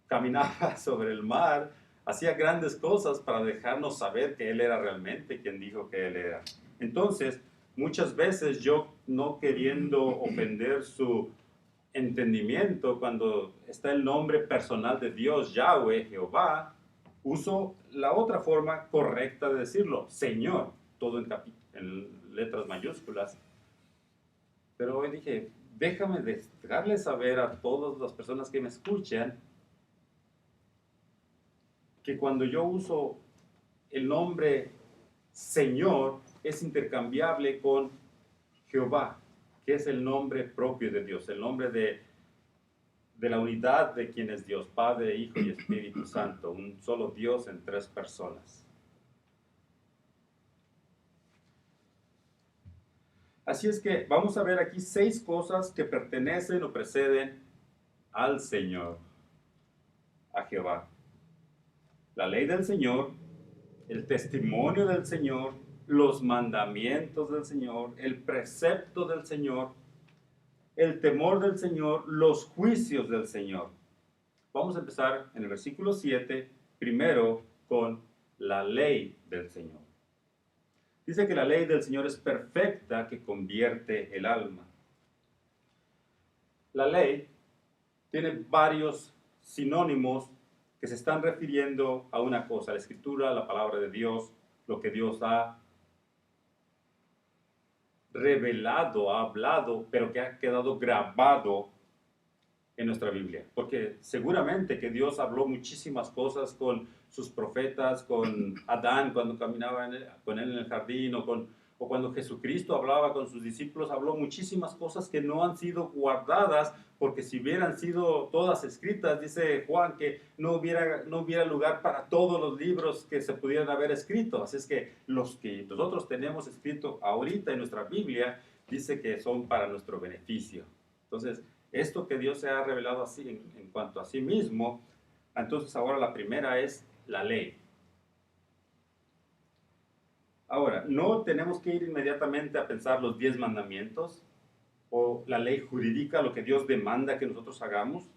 Speaker 1: caminaba sobre el mar, hacía grandes cosas para dejarnos saber que Él era realmente quien dijo que Él era. Entonces, muchas veces yo, no queriendo ofender su entendimiento, cuando está el nombre personal de Dios, Yahweh, Jehová, uso la otra forma correcta de decirlo, Señor, todo en letras mayúsculas. Pero hoy dije, déjame dejarles saber a todas las personas que me escuchan que cuando yo uso el nombre Señor es intercambiable con Jehová, que es el nombre propio de Dios, el nombre de la unidad de quien es Dios, Padre, Hijo y Espíritu Santo, un solo Dios en tres personas. Así es que vamos a ver aquí 6 cosas que pertenecen o preceden al Señor, a Jehová. La ley del Señor, el testimonio del Señor, los mandamientos del Señor, el precepto del Señor, el temor del Señor, los juicios del Señor. Vamos a empezar en el versículo 7, primero con la ley del Señor. Dice que la ley del Señor es perfecta, que convierte el alma. La ley tiene varios sinónimos que se están refiriendo a una cosa, la escritura, la palabra de Dios, lo que Dios ha revelado, ha hablado, pero que ha quedado grabado en nuestra Biblia. Porque seguramente que Dios habló muchísimas cosas con sus profetas, con Adán cuando caminaba con él en el jardín, o cuando Jesucristo hablaba con sus discípulos, habló muchísimas cosas que no han sido guardadas, porque si hubieran sido todas escritas, dice Juan, que no hubiera lugar para todos los libros que se pudieran haber escrito. Así es que los que nosotros tenemos escrito ahorita en nuestra Biblia, dice que son para nuestro beneficio. Entonces, esto que Dios se ha revelado así en cuanto a sí mismo, entonces ahora la primera es la ley. Ahora, no tenemos que ir inmediatamente a pensar los 10 mandamientos o la ley jurídica, lo que Dios demanda que nosotros hagamos.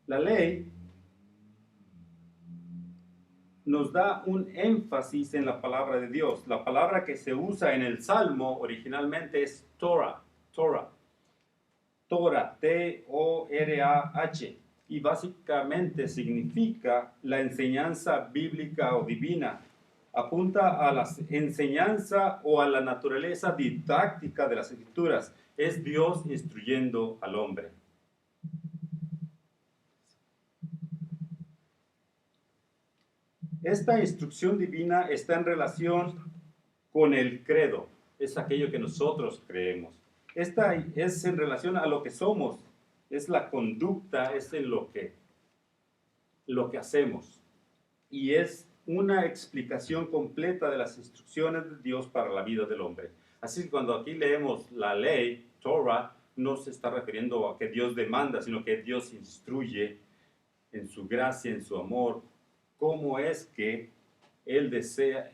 Speaker 1: La ley nos da un énfasis en la palabra de Dios. La palabra que se usa en el Salmo originalmente es Torah, Torah, Torah, T-O-R-A-H, y básicamente significa la enseñanza bíblica o divina. Apunta a la enseñanza o a la naturaleza didáctica de las Escrituras. Es Dios instruyendo al hombre. Esta instrucción divina está en relación con el credo. Es aquello que nosotros creemos. Esta es en relación a lo que somos. Es la conducta, es en lo que hacemos. Y es una explicación completa de las instrucciones de Dios para la vida del hombre. Así que cuando aquí leemos la ley, Torah, no se está refiriendo a que Dios demanda, sino que Dios instruye en su gracia, en su amor, cómo es que Él desea,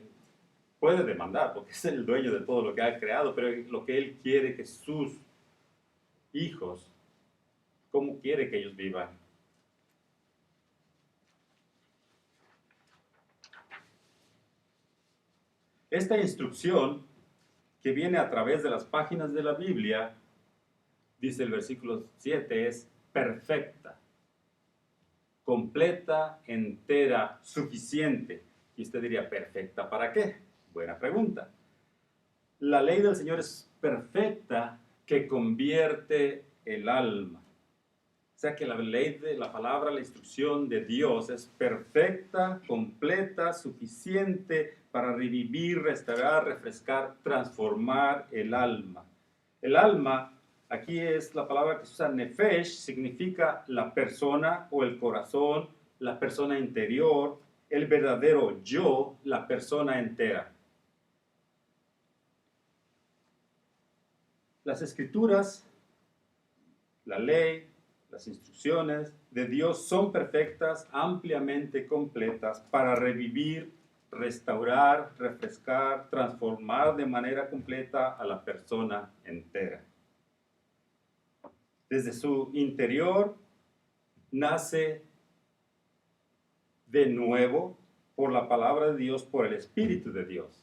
Speaker 1: puede demandar, porque es el dueño de todo lo que ha creado, pero lo que Él quiere que sus hijos, cómo quiere que ellos vivan. Esta instrucción que viene a través de las páginas de la Biblia, dice el versículo 7, es perfecta, completa, entera, suficiente. Y usted diría, ¿perfecta para qué? Buena pregunta. La ley del Señor es perfecta, que convierte el alma. O sea que la ley de la palabra, la instrucción de Dios es perfecta, completa, suficiente para revivir, restaurar, refrescar, transformar el alma. El alma, aquí es la palabra que se usa, nefesh, significa la persona o el corazón, la persona interior, el verdadero yo, la persona entera. Las escrituras, la ley, las instrucciones de Dios son perfectas, ampliamente completas para revivir, restaurar, refrescar, transformar de manera completa a la persona entera. Desde su interior nace de nuevo por la palabra de Dios, por el Espíritu de Dios.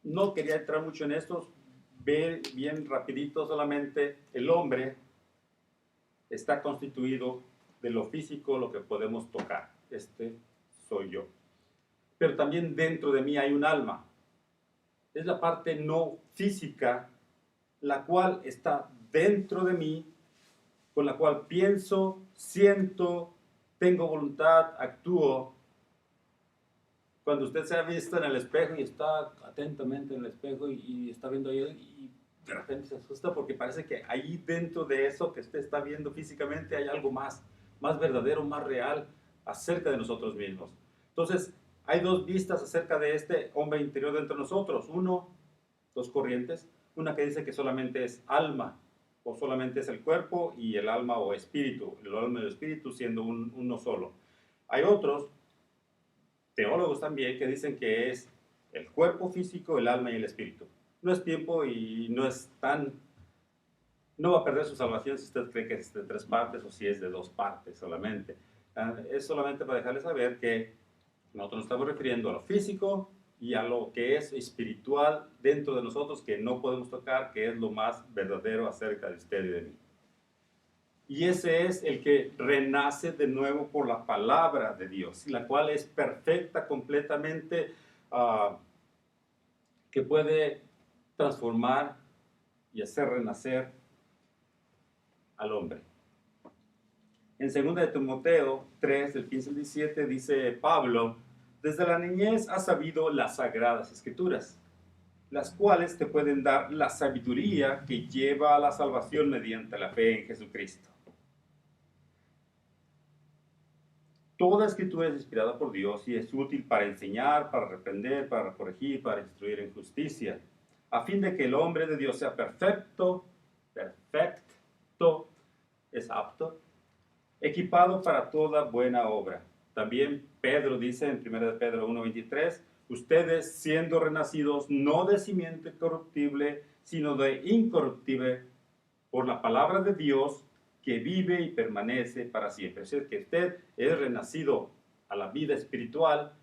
Speaker 1: No quería entrar mucho en esto, ver bien rapidito solamente, el hombre está constituido de lo físico, lo que podemos tocar. este soy yo. Pero también dentro de mí hay un alma. Es la parte no física, la cual está dentro de mí, con la cual pienso, siento, tengo voluntad, actúo. Cuando usted se ha visto en el espejo y está atentamente en el espejo y está viendo ahí y de repente se asusta porque parece que ahí dentro de eso que usted está viendo físicamente hay algo más verdadero, más real acerca de nosotros mismos. Entonces, hay dos vistas acerca de este hombre interior dentro de nosotros. Dos corrientes. Una que dice que solamente es alma o solamente es el cuerpo y el alma o espíritu. El alma y el espíritu siendo uno solo. Hay otros teólogos también que dicen que es el cuerpo físico, el alma y el espíritu. No es tiempo y no va a perder su salvación si usted cree que es de 3 partes o si es de 2 partes solamente. Es solamente para dejarles saber que nosotros nos estamos refiriendo a lo físico y a lo que es espiritual dentro de nosotros que no podemos tocar, que es lo más verdadero acerca de usted y de mí. Y ese es el que renace de nuevo por la palabra de Dios, la cual es perfecta completamente, que puede transformar y hacer renacer al hombre. En 2 de Timoteo 3, del 15 al 17, dice Pablo, desde la niñez has sabido las sagradas escrituras, las cuales te pueden dar la sabiduría que lleva a la salvación mediante la fe en Jesucristo. Toda escritura es inspirada por Dios y es útil para enseñar, para reprender, para corregir, para instruir en justicia, a fin de que el hombre de Dios sea perfecto, es apto, equipado para toda buena obra. También Pedro dice en 1 de Pedro 1:23, ustedes siendo renacidos no de simiente corruptible, sino de incorruptible, por la palabra de Dios que vive y permanece para siempre. Es decir, que usted es renacido a la vida espiritual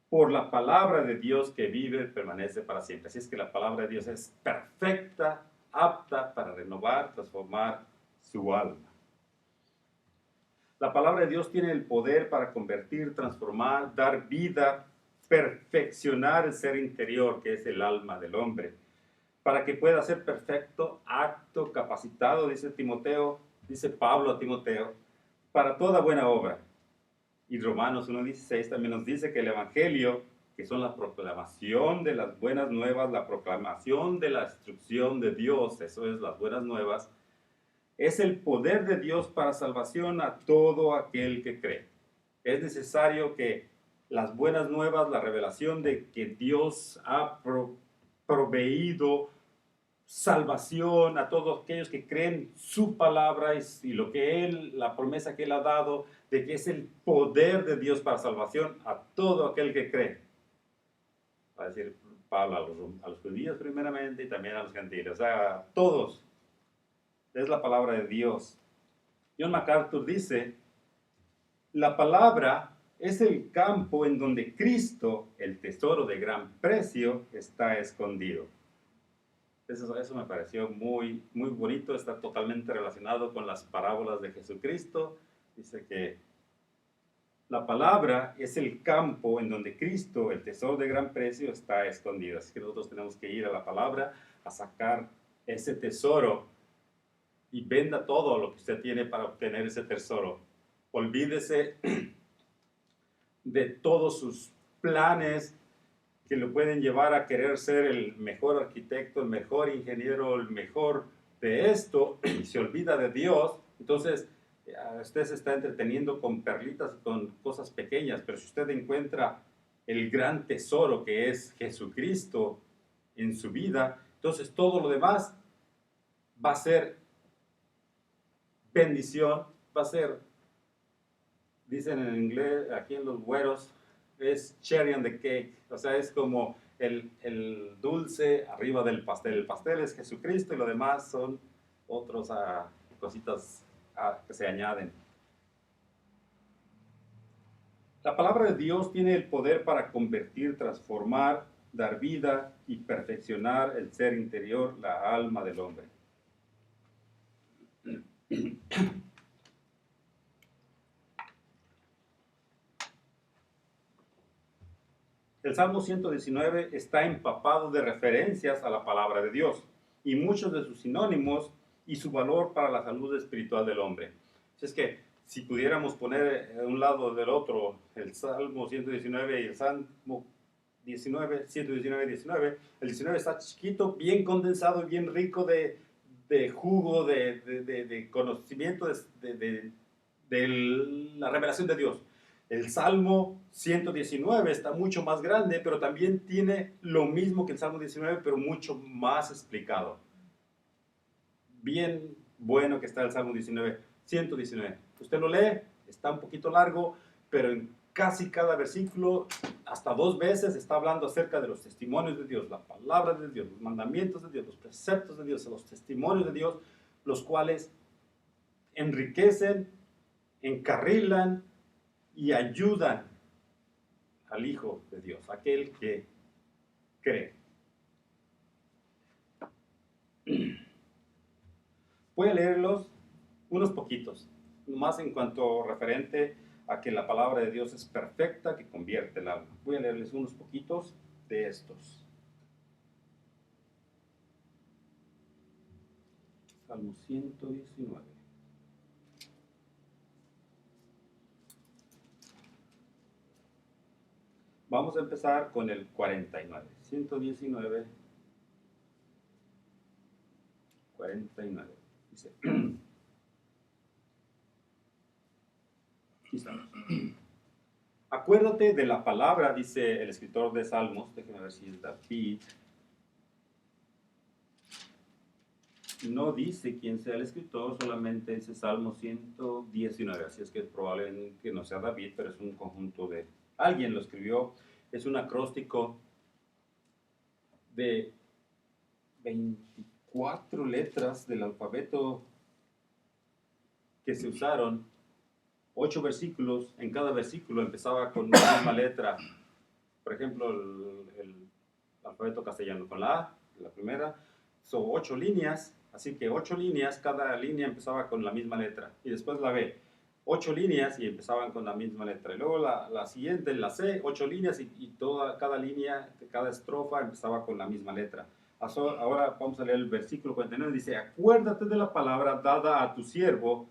Speaker 1: por la palabra de Dios que vive y permanece para siempre. Así es que la palabra de Dios es perfecta, apta para renovar, transformar su alma. La palabra de Dios tiene el poder para convertir, transformar, dar vida, perfeccionar el ser interior, que es el alma del hombre, para que pueda ser perfecto, apto, capacitado, dice Pablo a Timoteo, para toda buena obra. Y Romanos 1:16 también nos dice que el Evangelio, que son la proclamación de las buenas nuevas, la proclamación de la instrucción de Dios, eso es las buenas nuevas, es el poder de Dios para salvación a todo aquel que cree. Es necesario que las buenas nuevas, la revelación de que Dios ha proveído salvación a todos aquellos que creen su palabra y lo que la promesa que Él ha dado, de que es el poder de Dios para salvación a todo aquel que cree. Va a decir Pablo a los judíos primeramente y también a los gentiles, o sea, a todos. Es la palabra de Dios. John MacArthur dice, la palabra es el campo en donde Cristo, el tesoro de gran precio, está escondido. Eso me pareció muy, muy bonito, está totalmente relacionado con las parábolas de Jesucristo. Dice que la palabra es el campo en donde Cristo, el tesoro de gran precio, está escondido. Así que nosotros tenemos que ir a la palabra a sacar ese tesoro y venda todo lo que usted tiene para obtener ese tesoro. Olvídese de todos sus planes que lo pueden llevar a querer ser el mejor arquitecto, el mejor ingeniero, el mejor de esto, y se olvida de Dios. Entonces, usted se está entreteniendo con perlitas y con cosas pequeñas, pero si usted encuentra el gran tesoro que es Jesucristo en su vida, entonces todo lo demás va a ser bendición, va a ser, dicen en inglés, aquí en los güeros, es cherry on the cake, o sea, es como el dulce arriba del pastel. El pastel es Jesucristo y lo demás son otras cositas que se añaden. La palabra de Dios tiene el poder para convertir, transformar, dar vida y perfeccionar el ser interior, la alma del hombre. El Salmo 119 está empapado de referencias a la palabra de Dios y muchos de sus sinónimos y su valor para la salud espiritual del hombre. Así es que si pudiéramos poner de un lado del otro el Salmo 119 y el Salmo 19, 119 y 19, el 19 está chiquito, bien condensado, bien rico de jugo, de conocimiento, de la revelación de Dios. El Salmo 119 está mucho más grande, pero también tiene lo mismo que el Salmo 19, pero mucho más explicado. Bien bueno que está el Salmo 19, 119. Usted lo lee, está un poquito largo, pero en casi cada versículo, hasta 2 veces, está hablando acerca de los testimonios de Dios, la palabra de Dios, los mandamientos de Dios, los preceptos de Dios, los testimonios de Dios, los cuales enriquecen, encarrilan y ayudan al Hijo de Dios, aquel que cree. Voy a leerlos unos poquitos, más en cuanto referente a que la palabra de Dios es perfecta, que convierte el alma. Voy a leerles unos poquitos de estos. Salmo 119. Vamos a empezar con el 49. 119, 49. Dice, aquí estamos. Acuérdate de la palabra, dice el escritor de Salmos, déjenme ver si es David. No dice quién sea el escritor, solamente dice Salmo 119, así es que es probable que no sea David, pero es un conjunto de... Alguien lo escribió, es un acróstico de 24 letras del alfabeto que se usaron, 8 versículos, en cada versículo empezaba con una misma letra. Por ejemplo, el alfabeto castellano con la A, la primera, son 8 líneas, así que 8 líneas, cada línea empezaba con la misma letra. Y después la B, 8 líneas y empezaban con la misma letra. Y luego la siguiente, la C, 8 líneas y cada línea, cada estrofa empezaba con la misma letra. Ahora vamos a leer el versículo 49, dice, acuérdate de la palabra dada a tu siervo,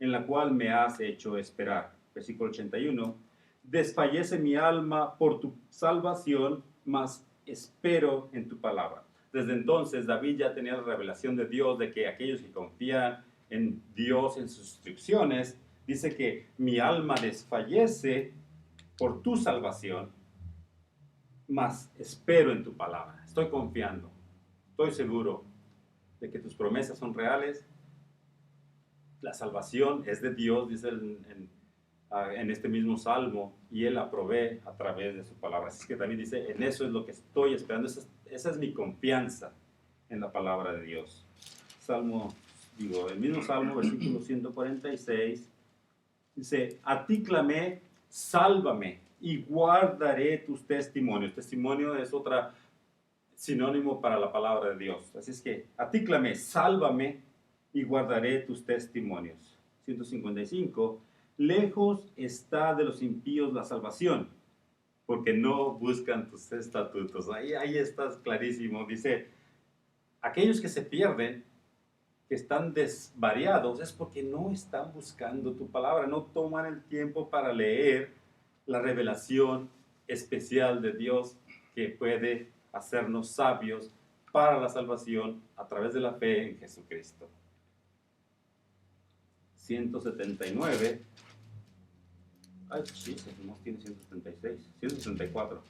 Speaker 1: en la cual me has hecho esperar. Versículo 81, desfallece mi alma por tu salvación, mas espero en tu palabra. Desde entonces David ya tenía la revelación de Dios de que aquellos que confían en Dios, en sus instrucciones, dice que mi alma desfallece por tu salvación, mas espero en tu palabra. Estoy confiando, estoy seguro de que tus promesas son reales. La salvación es de Dios, dice en este mismo salmo, y Él la provee a través de su palabra. Así que también dice, en eso es lo que estoy esperando, esa es mi confianza en la palabra de Dios. El mismo salmo, versículo 146, dice, a ti clamé, sálvame, y guardaré tus testimonios. Testimonio es otra sinónimo para la palabra de Dios. Así es que, a ti clamé, sálvame, y guardaré tus testimonios. 155, lejos está de los impíos la salvación, porque no buscan tus estatutos. Ahí estás clarísimo. Dice, aquellos que se pierden, que están desvariados, es porque no están buscando tu palabra, no toman el tiempo para leer la revelación especial de Dios que puede hacernos sabios para la salvación a través de la fe en Jesucristo. 179. Ay, sí, no tiene 176. 174.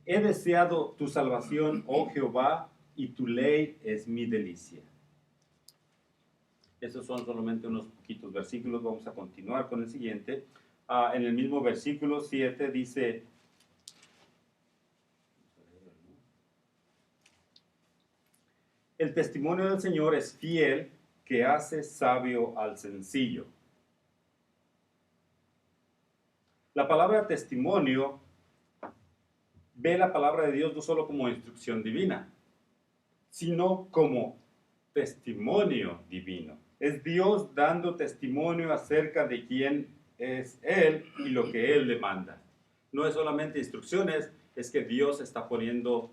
Speaker 1: He deseado tu salvación, oh Jehová, y tu ley es mi delicia. Esos son solamente unos poquitos versículos. Vamos a continuar con el siguiente. En el mismo versículo 7 dice, el testimonio del Señor es fiel, que hace sabio al sencillo. La palabra testimonio ve la palabra de Dios no solo como instrucción divina, sino como testimonio divino. Es Dios dando testimonio acerca de quién es Él y lo que Él demanda. no es solamente instrucciones, es que Dios está poniendo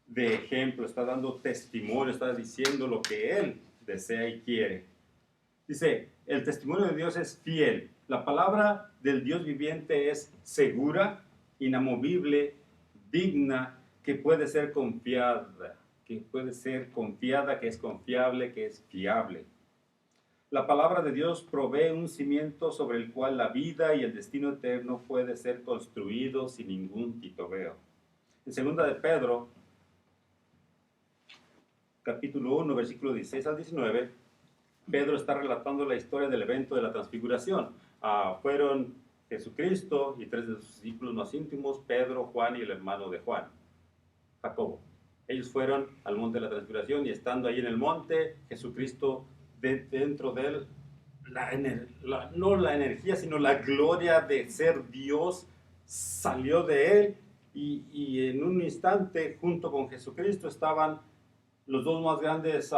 Speaker 1: de ejemplo, está dando testimonio, está diciendo lo que Él desea y quiere. Dice, el testimonio de Dios es fiel. La palabra del Dios viviente es segura, inamovible, digna, que puede ser confiada, que es confiable, que es fiable. La palabra de Dios provee un cimiento sobre el cual la vida y el destino eterno puede ser construido sin ningún titubeo. En 2 de Pedro, capítulo 1, versículo 16 al 19, Pedro está relatando la historia del evento de la transfiguración. Fueron Jesucristo y 3 de sus discípulos más íntimos, Pedro, Juan y el hermano de Juan, Jacobo. Ellos fueron al monte de la transfiguración y estando ahí en el monte, Jesucristo, dentro de él, no la energía, sino la gloria de ser Dios salió de él y en un instante junto con Jesucristo estaban los dos más grandes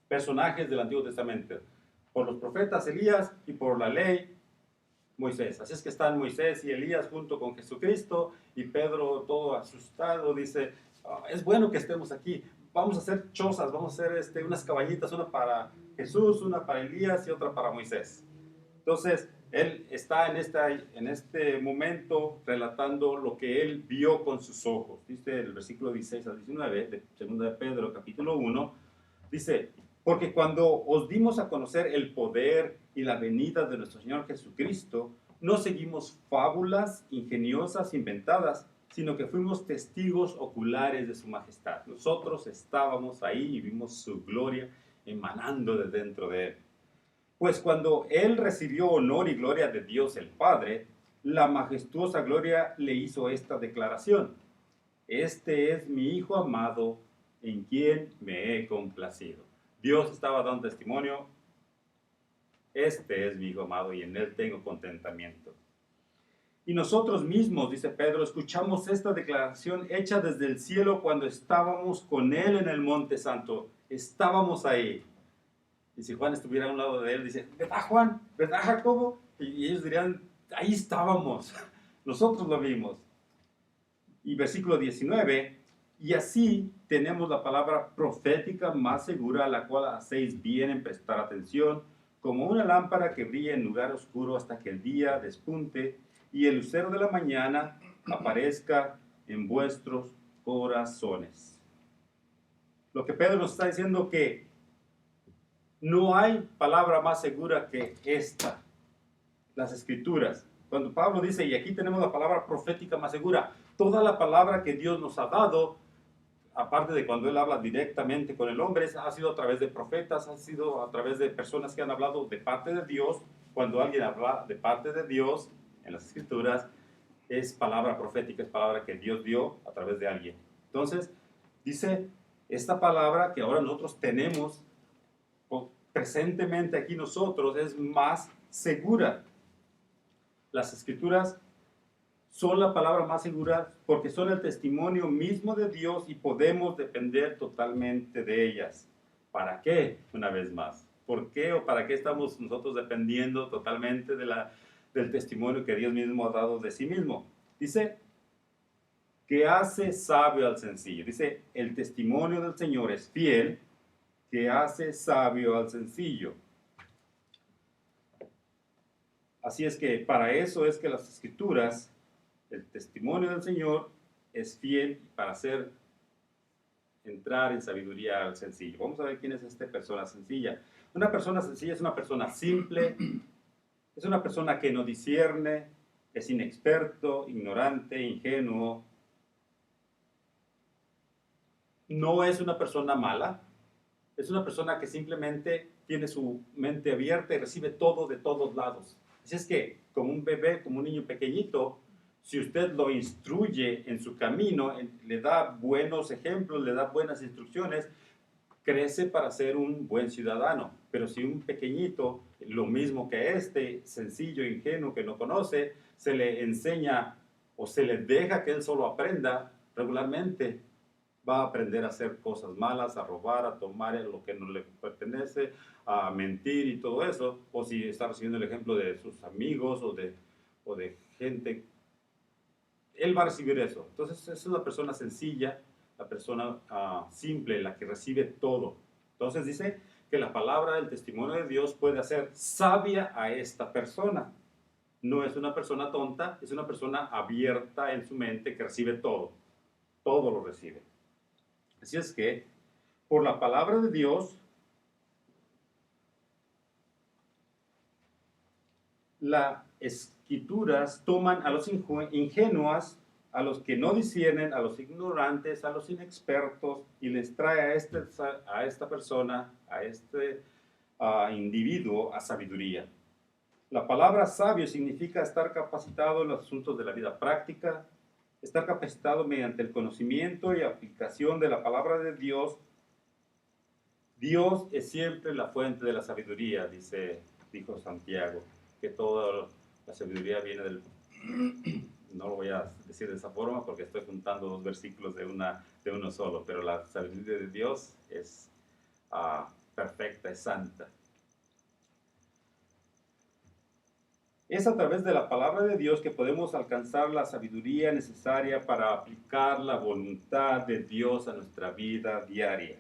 Speaker 1: personajes del Antiguo Testamento, por los profetas Elías y por la ley Moisés. Así es que están Moisés y Elías junto con Jesucristo y Pedro todo asustado dice, es bueno que estemos aquí, vamos a hacer chozas, vamos a hacer unas cabañitas, una para Jesús, una para Elías y otra para Moisés. Entonces, él está en este momento relatando lo que él vio con sus ojos. Dice el versículo 16 al 19 de 2 de Pedro, capítulo 1, dice, porque cuando os dimos a conocer el poder y la venida de nuestro Señor Jesucristo, no seguimos fábulas ingeniosas inventadas, sino que fuimos testigos oculares de su majestad. Nosotros estábamos ahí y vimos su gloria emanando de dentro de él. Pues cuando él recibió honor y gloria de Dios el Padre, la majestuosa gloria le hizo esta declaración: este es mi Hijo amado, en quien me he complacido. Dios estaba dando testimonio, este es mi Hijo amado y en él tengo contentamiento. Y nosotros mismos, dice Pedro, escuchamos esta declaración hecha desde el cielo cuando estábamos con él en el Monte Santo. Estábamos ahí. Y si Juan estuviera a un lado de él, dice, ¿verdad Juan? ¿Verdad Jacobo? Y ellos dirían, ahí estábamos, nosotros lo vimos. Y versículo 19, y así tenemos la palabra profética más segura, a la cual hacéis bien en prestar atención, como una lámpara que brilla en lugar oscuro hasta que el día despunte y el lucero de la mañana aparezca en vuestros corazones. Lo que Pedro nos está diciendo que no hay palabra más segura que esta, las Escrituras. Cuando Pablo dice, y aquí tenemos la palabra profética más segura, toda la palabra que Dios nos ha dado, aparte de cuando Él habla directamente con el hombre, ha sido a través de profetas, ha sido a través de personas que han hablado de parte de Dios. Cuando alguien habla de parte de Dios en las Escrituras, es palabra profética, es palabra que Dios dio a través de alguien. Entonces, dice, esta palabra que ahora nosotros tenemos presentemente aquí nosotros es más segura. Las Escrituras son la palabra más segura porque son el testimonio mismo de Dios y podemos depender totalmente de ellas. ¿Para qué? Una vez más. ¿Por qué o para qué estamos nosotros dependiendo totalmente del testimonio que Dios mismo ha dado de sí mismo? Dice que hace sabio al sencillo. Dice, el testimonio del Señor es fiel, que hace sabio al sencillo. Así es que para eso es que las Escrituras, el testimonio del Señor es fiel para hacer entrar en sabiduría al sencillo. Vamos a ver quién es esta persona sencilla. Una persona sencilla es una persona simple, es una persona que no discierne, es inexperto, ignorante, ingenuo. No es una persona mala, es una persona que simplemente tiene su mente abierta y recibe todo de todos lados. Así es que, como un bebé, como un niño pequeñito, si usted lo instruye en su camino, le da buenos ejemplos, le da buenas instrucciones, crece para ser un buen ciudadano. Pero si un pequeñito, lo mismo que este, sencillo, ingenuo, que no conoce, se le enseña o se le deja que él solo aprenda regularmente, va a aprender a hacer cosas malas, a robar, a tomar lo que no le pertenece, a mentir y todo eso. O si está recibiendo el ejemplo de sus amigos o de gente él va a recibir eso. Entonces es una persona sencilla, la persona simple, la que recibe todo. Entonces dice que la palabra, el testimonio de Dios puede hacer sabia a esta persona. No es una persona tonta, es una persona abierta en su mente que recibe todo. Todo lo recibe. Así es que, por la palabra de Dios, las escrituras toman a los ingenuos, a los que no disciernen, a los ignorantes, a los inexpertos, y les trae a esta persona, a este individuo, a sabiduría. La palabra sabio significa estar capacitado en los asuntos de la vida práctica, estar capacitado mediante el conocimiento y aplicación de la palabra de Dios. Dios es siempre la fuente de la sabiduría, dijo Santiago, que toda la sabiduría viene del... No lo voy a decir de esa forma porque estoy juntando dos versículos de uno solo, pero la sabiduría de Dios es perfecta, es santa. Es a través de la palabra de Dios que podemos alcanzar la sabiduría necesaria para aplicar la voluntad de Dios a nuestra vida diaria.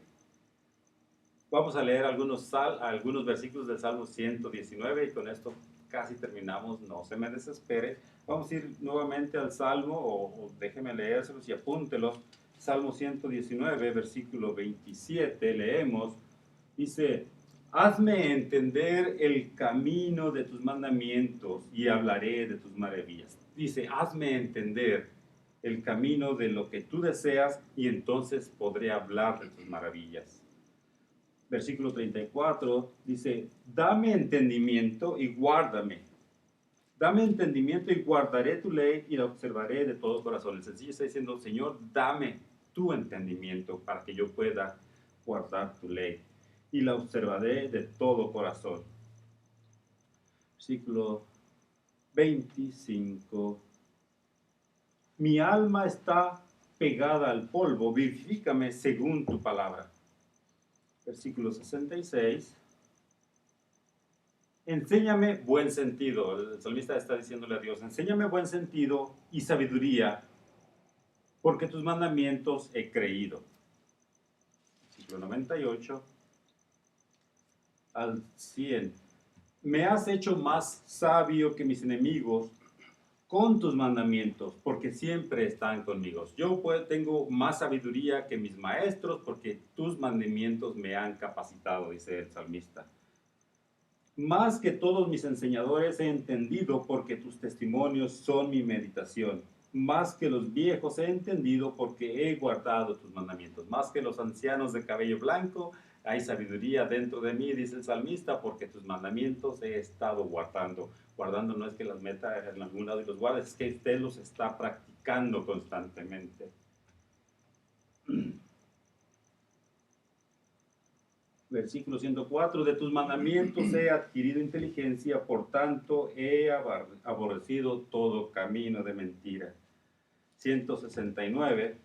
Speaker 1: Vamos a leer algunos versículos del Salmo 119 y con esto casi terminamos, no se me desespere. Vamos a ir nuevamente al Salmo, o déjeme leérselos y apúntelos. Salmo 119, versículo 27, leemos, dice, hazme entender el camino de tus mandamientos y hablaré de tus maravillas. Dice, hazme entender el camino de lo que tú deseas y entonces podré hablar de tus maravillas. Versículo 34 dice, dame entendimiento y guárdame. Dame entendimiento y guardaré tu ley y la observaré de todo corazón. El sencillo está diciendo, Señor, dame tu entendimiento para que yo pueda guardar tu ley y la observaré de todo corazón. Versículo 25. Mi alma está pegada al polvo, vivifícame según tu palabra. Versículo 66. Enséñame buen sentido. El salmista está diciéndole a Dios, enséñame buen sentido y sabiduría, porque tus mandamientos he creído. Versículo 98 al 100. Me has hecho más sabio que mis enemigos con tus mandamientos, porque siempre están conmigo. Yo tengo más sabiduría que mis maestros, porque tus mandamientos me han capacitado, dice el salmista. Más que todos mis enseñadores he entendido, porque tus testimonios son mi meditación. Más que los viejos he entendido, porque he guardado tus mandamientos. Más que los ancianos de cabello blanco, hay sabiduría dentro de mí, dice el salmista, porque tus mandamientos he estado guardando. Guardando no es que las meta en algún lado y los guardes, es que usted los está practicando constantemente. Versículo 104, de tus mandamientos he adquirido inteligencia, por tanto he aborrecido todo camino de mentira. 169,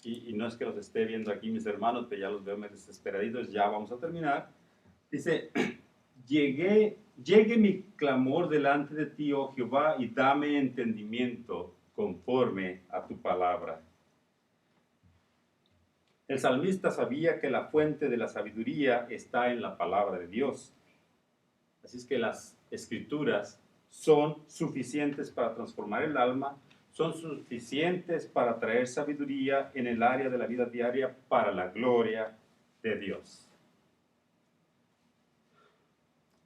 Speaker 1: y no es que los esté viendo aquí mis hermanos, pero ya los veo medio desesperaditos, ya vamos a terminar. Dice, llegue mi clamor delante de ti, oh Jehová, y dame entendimiento conforme a tu palabra. El salmista sabía que la fuente de la sabiduría está en la palabra de Dios. Así es que las escrituras son suficientes para transformar el alma, son suficientes para traer sabiduría en el área de la vida diaria para la gloria de Dios.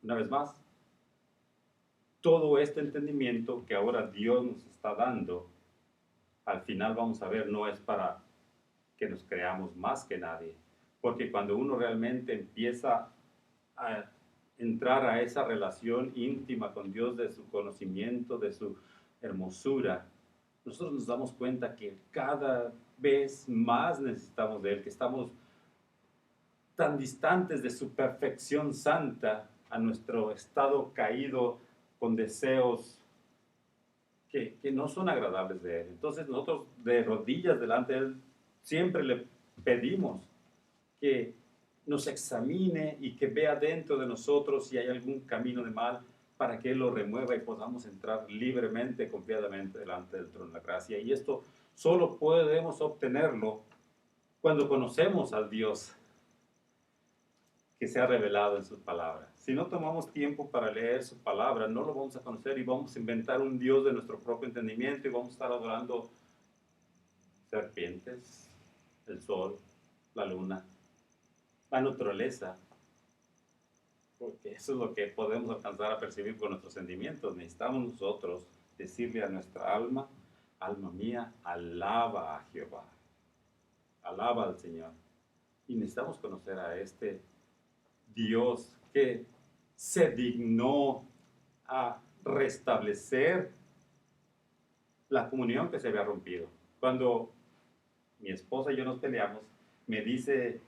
Speaker 1: Una vez más, todo este entendimiento que ahora Dios nos está dando, al final vamos a ver, no es para que nos creamos más que nadie, porque cuando uno realmente empieza a entrar a esa relación íntima con Dios, de su conocimiento, de su hermosura, nosotros nos damos cuenta que cada vez más necesitamos de Él, que estamos tan distantes de su perfección santa a nuestro estado caído con deseos que no son agradables de Él. Entonces nosotros de rodillas delante de Él siempre le pedimos que nos examine y que vea dentro de nosotros si hay algún camino de mal, para que Él lo remueva y podamos entrar libremente, confiadamente delante del trono de la gracia. Y esto solo podemos obtenerlo cuando conocemos al Dios que se ha revelado en su palabra. Si no tomamos tiempo para leer su palabra, no lo vamos a conocer y vamos a inventar un Dios de nuestro propio entendimiento y vamos a estar adorando serpientes, el sol, la luna, la naturaleza, porque eso es lo que podemos alcanzar a percibir con nuestros sentimientos. Necesitamos nosotros decirle a nuestra alma, alma mía, alaba a Jehová, alaba al Señor. Y necesitamos conocer a este Dios que se dignó a restablecer la comunión que se había rompido. Cuando mi esposa y yo nos peleamos, me dice,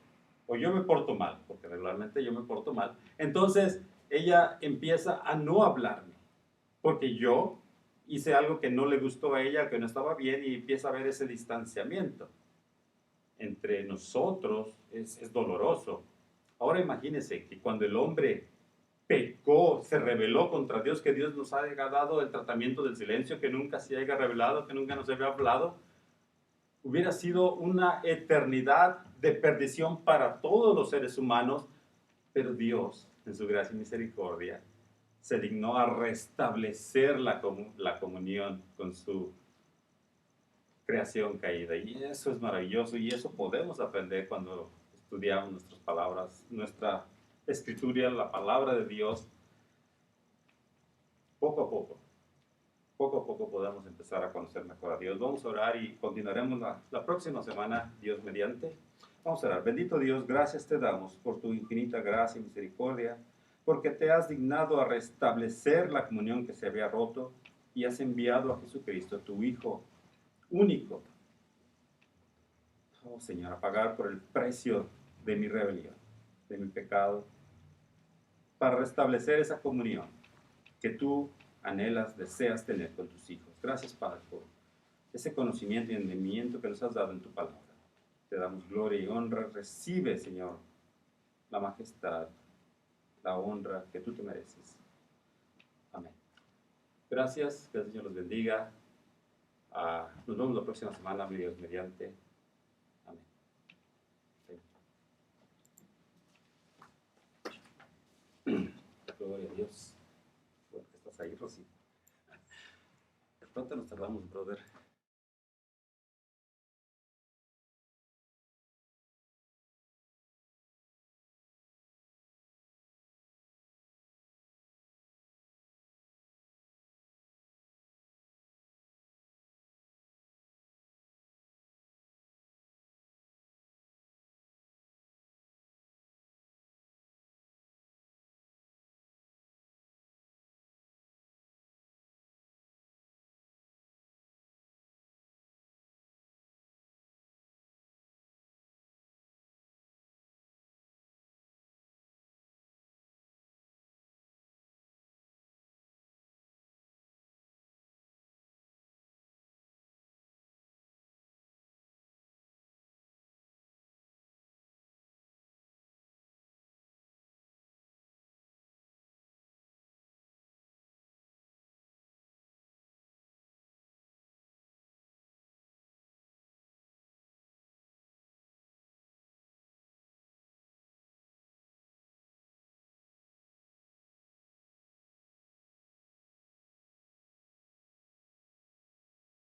Speaker 1: o yo me porto mal, porque regularmente yo me porto mal, entonces ella empieza a no hablarme, porque yo hice algo que no le gustó a ella, que no estaba bien, y empieza a haber ese distanciamiento entre nosotros. Es doloroso. Ahora imagínense que cuando el hombre pecó, se rebeló contra Dios, que Dios nos haya dado el tratamiento del silencio, que nunca se haya revelado, que nunca nos haya hablado, hubiera sido una eternidad de perdición para todos los seres humanos, pero Dios, en su gracia y misericordia, se dignó a restablecer la comunión con su creación caída. Y eso es maravilloso y eso podemos aprender cuando estudiamos nuestras palabras, nuestra escritura, la palabra de Dios. Poco a poco podemos empezar a conocer mejor a Dios. Vamos a orar y continuaremos la próxima semana, Dios mediante. Vamos a orar. Bendito Dios, gracias te damos por tu infinita gracia y misericordia, porque te has dignado a restablecer la comunión que se había roto y has enviado a Jesucristo, tu Hijo único, oh Señor, a pagar por el precio de mi rebelión, de mi pecado, para restablecer esa comunión que tú anhelas, deseas tener con tus hijos. Gracias, Padre, por ese conocimiento y entendimiento que nos has dado en tu palabra. Te damos gloria y honra. Recibe, Señor, la majestad, la honra que tú te mereces. Amén. Gracias, que el Señor los bendiga. Nos vemos la próxima semana, mi Dios mediante. Amén. Gloria a Dios. Bueno, que estás ahí, Rosy. De pronto nos tardamos, brother.